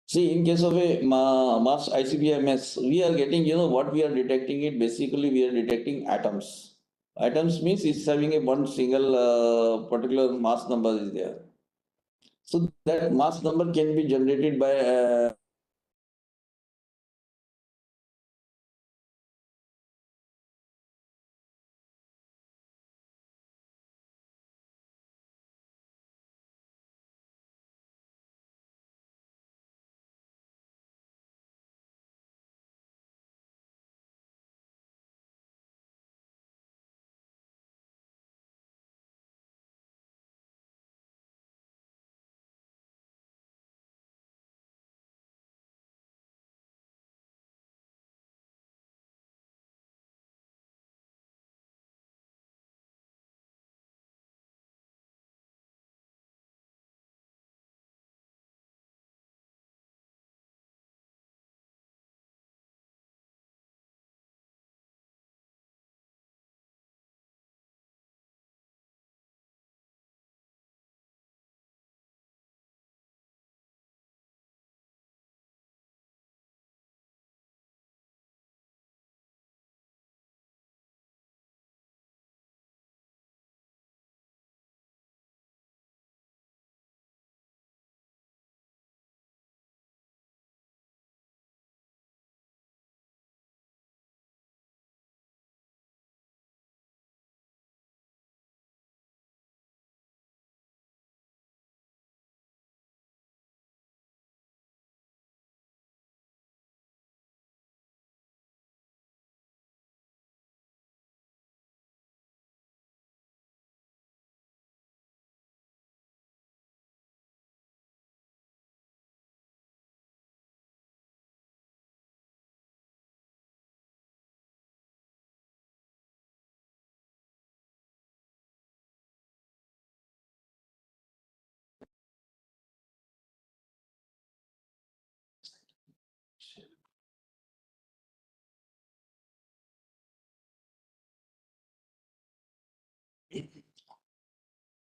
See, in case of a mass ICP-MS, we are getting, what we are detecting it, basically we are detecting atoms. Atoms means it's having a one single particular mass number is there. So that mass number can be generated by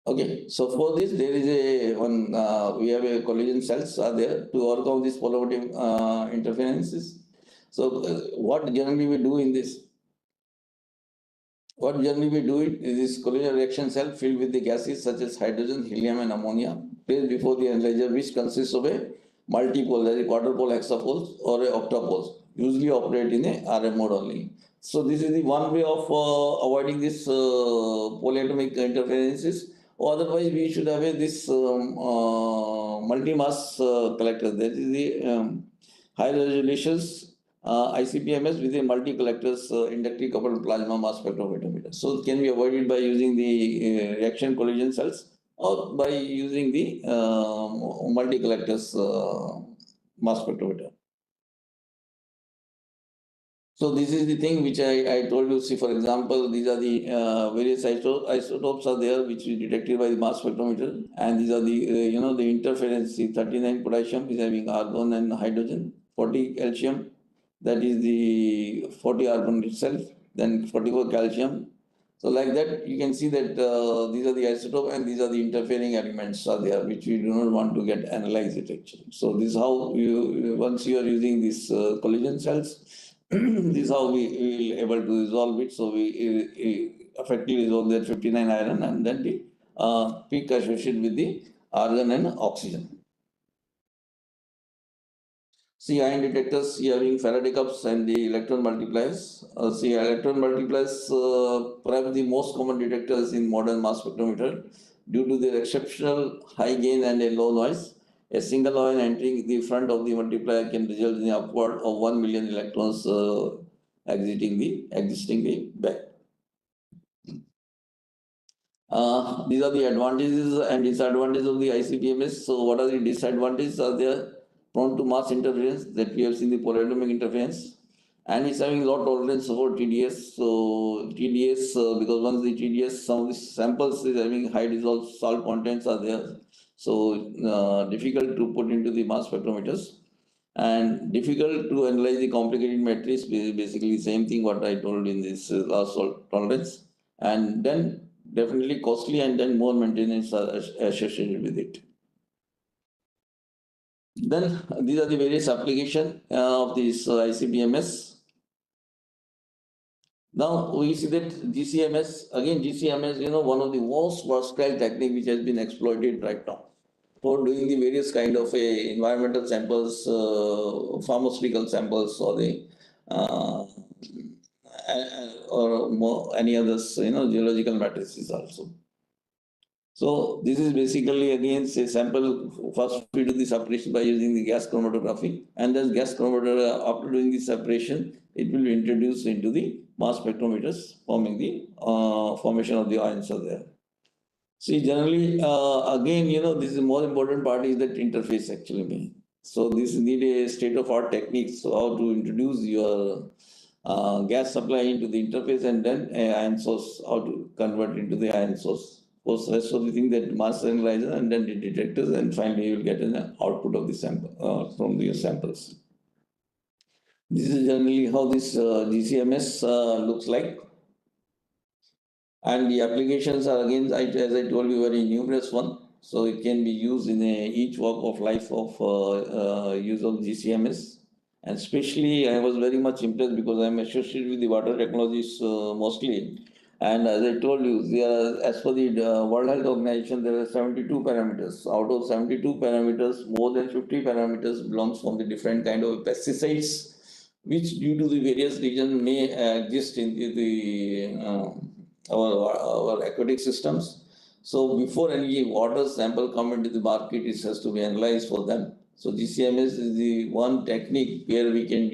Okay, so for this there is a one we have a collision cells are there to overcome these polarity interferences. So what generally we do in this? What generally we do it is this collision reaction cell filled with the gases such as hydrogen, helium, and ammonia placed before the analyzer, which consists of a multipole, that is quadrupole, hexapoles, or a octapoles, usually operate in a RM mode only. So this is the one way of avoiding this polyatomic interferences. Or otherwise, we should have this multi-mass collector. That is the high resolutions ICP-MS with a multi-collectors inductive coupled plasma mass spectrophotometer. So it can be avoided by using the reaction collision cells or by using the multi-collectors mass spectrometer. So this is the thing which I told you. See, for example, these are the various isotopes are there which is detected by the mass spectrometer, and these are the the interference. See, 39 potassium is having argon and hydrogen, 40 calcium, that is the 40 argon itself, then 44 calcium. So like that, you can see that these are the isotope and these are the interfering elements are there which we do not want to get analyzed it actually. So this is how you once you are using these collision cells. This is how we will able to resolve it. So we effectively resolve that 59 iron and then the peak associated with the argon and oxygen. See ion detectors here having Faraday cups and the electron multipliers. See electron multipliers, perhaps the most common detectors in modern mass spectrometer due to their exceptional high gain and a low noise. A single ion entering the front of the multiplier can result in upward of 1 million electrons existing the back. These are the advantages and disadvantages of the ICP-MS. So what are the disadvantages? Are there prone to mass interference that we have seen the polariatomic interference, and it's having low tolerance for TDS. So TDS, because once the TDS, some of the samples is having high dissolved salt contents are there. So difficult to put into the mass spectrometers and difficult to analyze the complicated matrix. Basically, same thing what I told in this last tolerance, and then definitely costly, and then more maintenance are associated with it. Then these are the various application of this ICP-MS. Now we see that GCMS, again GCMS, one of the most versatile technique which has been exploited right now for doing the various kind of environmental samples, pharmaceutical samples, or the or more, any others, geological matrices also. So this is basically again a sample. First we do the separation by using the gas chromatography, and then gas chromatography, after doing the separation, it will be introduced into the mass spectrometers, forming the formation of the ions are there. See, generally, again, this is the most important part is that interface actually. So this need a state-of-art techniques. So how to introduce your gas supply into the interface, and then ion source, how to convert into the ion source. Of course, rest of the thing that mass analyzer and then the detectors, and finally you will get an output of the sample from your samples. This is generally how this GCMS looks like. And the applications are again, as I told you, very numerous one. So it can be used in each walk of life of use of GCMS. And especially, I was very much impressed because I'm associated with the water technologies mostly. And as I told you, as per the World Health Organization, there are 72 parameters. Out of 72 parameters, more than 50 parameters belongs from the different kind of pesticides, which due to the various regions may exist in our aquatic systems. So before any water sample come into the market, it has to be analyzed for them. So GCMS is the one technique where we can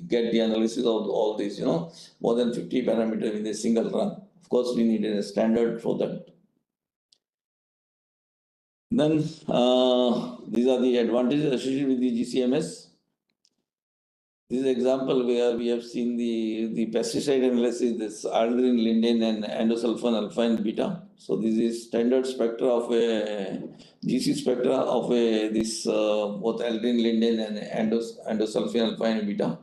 get the analysis of all these, more than 50 parameters in a single run. Of course, we need a standard for that. Then these are the advantages associated with the GCMS. This is an example where we have seen the pesticide analysis, this aldrin, linden, and endosulfan alpha and beta. So this is standard spectra of a GC spectra of this both aldrin, linden, and endosulfan alpha and beta.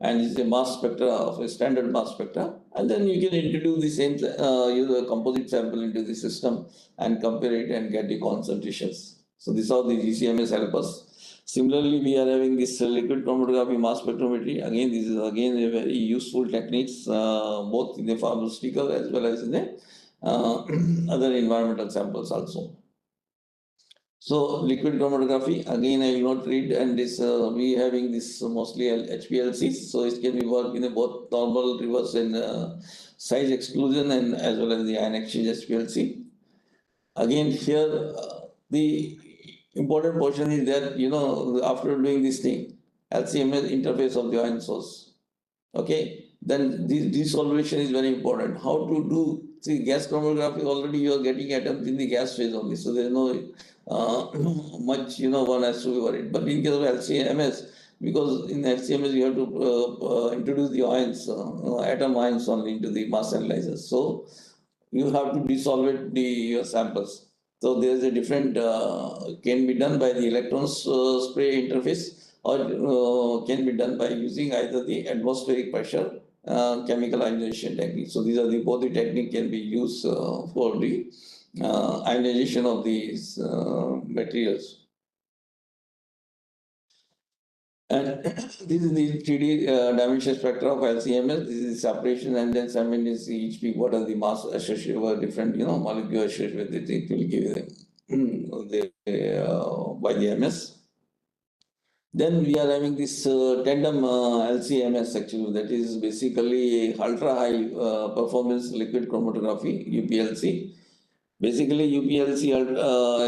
and it's a mass spectra of a standard mass spectra. And then you can introduce the same, use a composite sample into the system and compare it and get the concentrations. So this is how the GCMS help us. Similarly, we are having this liquid chromatography mass spectrometry. Again, this is again a very useful techniques, both in the pharmaceutical as well as in the other environmental samples also. So liquid chromatography, again I will not read, and this we having this mostly HPLCs, so it can be worked in a both normal, reverse and size exclusion and as well as the ion exchange HPLC. Again here the important portion is that after doing this thing, LCMS interface of the ion source. Okay, then this desolvation is very important. How to do, see, gas chromatography, already you are getting atoms in the gas phase only, so there is no much, one has to be worried. But in case of LCMS, because in LCMS you have to introduce the ions, atom ions only into the mass analyzers. So you have to desolvate the your samples. So there is a different, can be done by the electrons spray interface, or can be done by using either the atmospheric pressure chemical ionization technique. So these are the both the technique can be used for the ionization of these materials. And this is the 3D dimension spectra of LCMS. This is separation, and then simultaneously each peak what are the mass associated with different molecule associated with it. It will give them by the MS. Then we are having this tandem LCMS actually, that is basically ultra high performance liquid chromatography UPLC. Basically, UPLC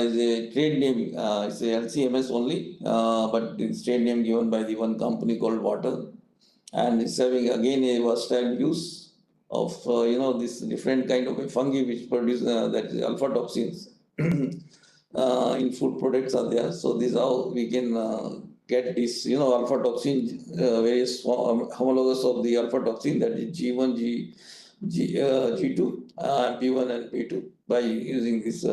is a trade name. It's a LCMS only, but it's trade name given by the one company called Water, and it's having again a versatile use of this different kind of a fungi which produce that is alpha toxins in food products are there. So this is how we can get this alpha toxin, various homologous of the alpha toxin, that is G1, G2, P1 and P2, by using this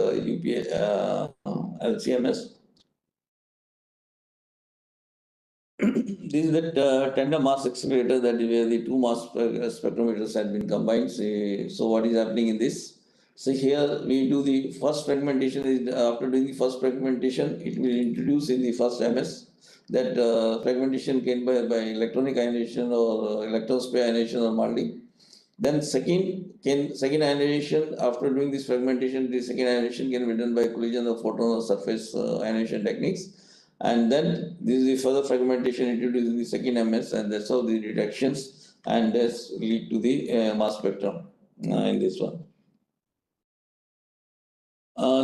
LCMS. This is the tandem mass accelerator, that is where the two mass spectrometers had been combined. So what is happening in this? So here we do the first fragmentation. After doing the first fragmentation, it will introduce in the first MS. That fragmentation can by electronic ionization or electron spray ionization or molding. Then second ionization, after doing this fragmentation, the second ionization can be done by collision of photon or surface ionization techniques. And then this is the further fragmentation introduced in the second MS, and that's how the reductions and this lead to the mass spectrum in this one.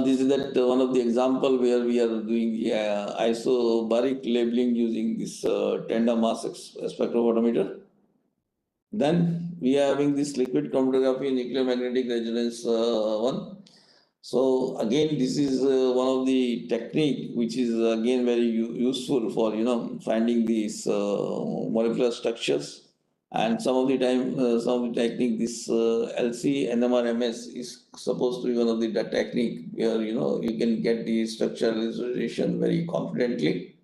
This is that one of the example where we are doing isobaric labeling using this tandem mass spectrophotometer. Then we are having this liquid chromatography nuclear magnetic resonance one. So again, this is one of the technique which is again very useful for finding these molecular structures. And some of the time, some of the technique, this LC NMRMS is supposed to be one of the technique where you can get the structural resolution very confidently.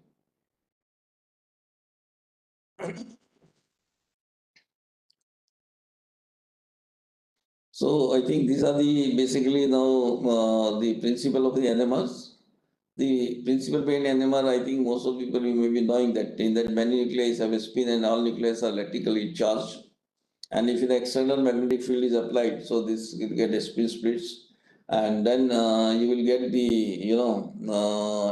So I think these are the basically now the principle of the NMRs. The principal behind NMR, I think most of people you may be knowing that in that many nuclei have a spin and all nuclei are electrically charged. And if the external magnetic field is applied, so this will get a spin splits, and then you will get the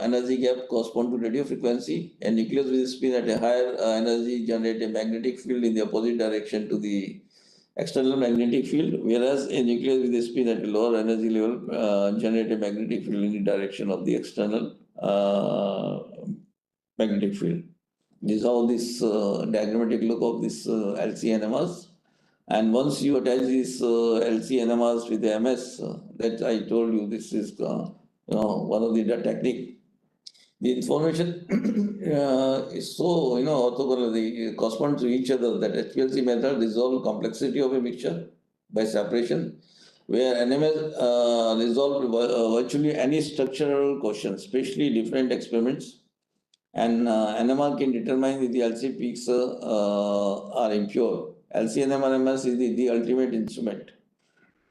energy gap correspond to radio frequency, and nucleus with a spin at a higher energy generate a magnetic field in the opposite direction to the external magnetic field, whereas a nucleus with a spin at a lower energy level generate a magnetic field in the direction of the external magnetic field. This is how this diagrammatic look of this LCNMRs. And once you attach these LCNMRs with the MS, that I told you, this is one of the technique. The information is so orthogonal, they correspond to each other. That HPLC method resolve complexity of a mixture by separation, where NMS resolve virtually any structural question, especially different experiments. And NMR can determine if the LC peaks are impure. LC-NMR-MS is the ultimate instrument.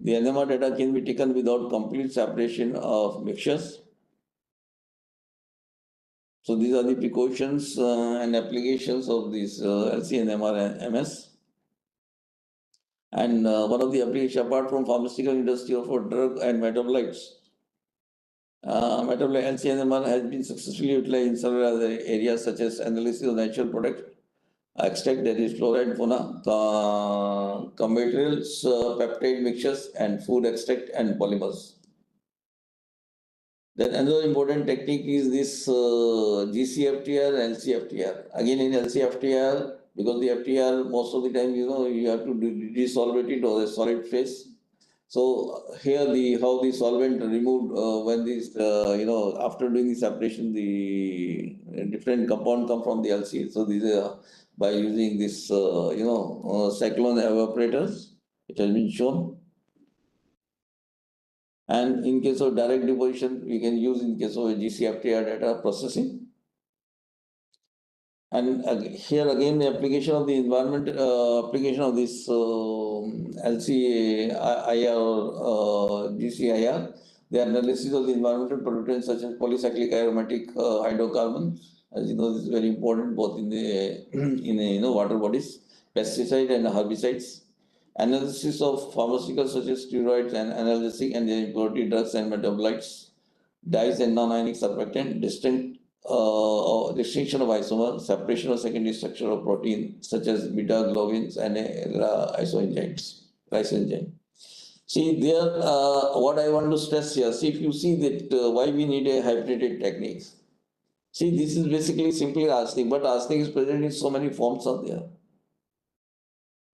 The NMR data can be taken without complete separation of mixtures. So these are the precautions and applications of this LC-NMR-MS. And one of the applications apart from pharmaceutical industry or for drug and metabolites, metabolite LC-NMR has been successfully utilized in several other areas such as analysis of natural product extract, that is fluoride fauna, materials, peptide mixtures, and food extract and polymers. Then another important technique is this GCFTR and LCFTR. Again, in LCFTR, because the FTR most of the time, you have to dissolve it or a solid phase. So here how the solvent removed when this after doing the separation, the different compound come from the LC. So these are by using this cyclone evaporators, which has been shown. And in case of direct deposition, we can use in case of GCFTR data processing. And here again, the application of the environment, application of this LCIR or GCIR, the analysis of the environmental pollutants such as polycyclic aromatic hydrocarbons. As you know, this is very important both in the water bodies, pesticide and herbicides. Analysis of pharmaceuticals such as steroids and analgesic and their impurity drugs and metabolites, dyes and non-ionic surfactant, distinction of isomer, separation of secondary structure of protein such as beta globins and lysoenzymes. See there, what I want to stress here. See, if you see that why we need a hybridated techniques. See, this is basically simply arsenic, but arsenic is present in so many forms out there.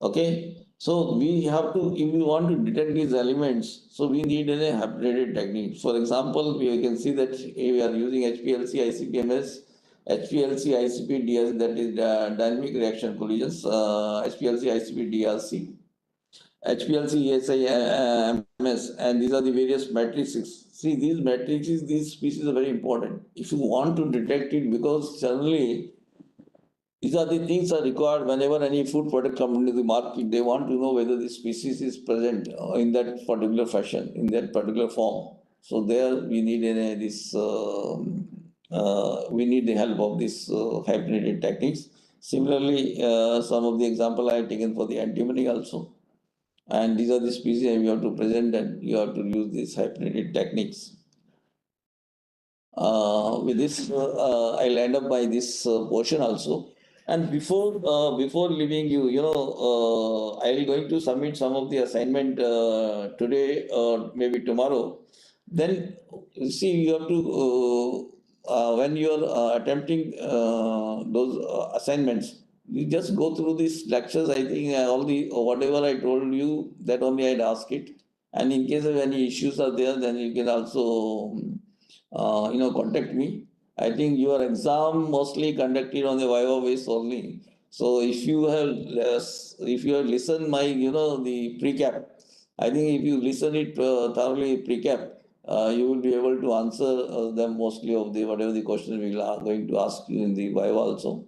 Okay, so we have to, if we want to detect these elements, so we need a hybridated technique. For example, we can see that we are using HPLC, ICP-MS, HPLC, ICP, DRC, that is dynamic reaction collisions, HPLC, ICP, DRC, HPLC, ESI, MS, and these are the various matrices. See, these matrices, these species are very important. If you want to detect it, because generally, these are the things are required whenever any food product comes into the market. They want to know whether the species is present in that particular fashion, in that particular form. So there we need we need the help of these hybridated techniques. Similarly, some of the example I have taken for the antimony also. And these are the species and you have to present and you have to use these hybridated techniques. With this, I'll end up by this portion also. And before leaving you, I'll going to submit some of the assignment today or maybe tomorrow. Then see, you have to when you are attempting those assignments, you just go through these lectures. I think all the whatever I told you, that only I'd ask it. And in case of any issues are there, then you can also contact me. I think your exam mostly conducted on the Viva base only. So if you have listened my the pre-cap, I think if you listen it thoroughly pre-cap, you will be able to answer them mostly of the whatever the questions we are going to ask you in the Viva also.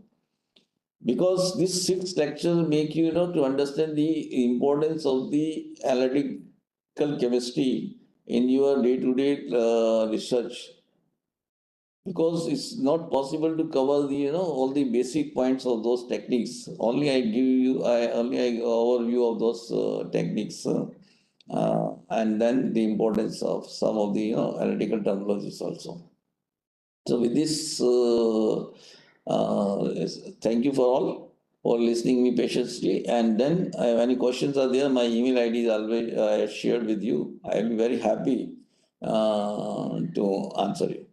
Because these 6 lectures make you to understand the importance of the analytical chemistry in your day-to-day research, because it's not possible to cover the all the basic points of those techniques. Only I give you only I overview of those techniques, and then the importance of some of the analytical terminologies also. So with this, thank you for all for listening me patiently. And then if any questions are there, my email ID is always shared with you. I will be very happy to answer you.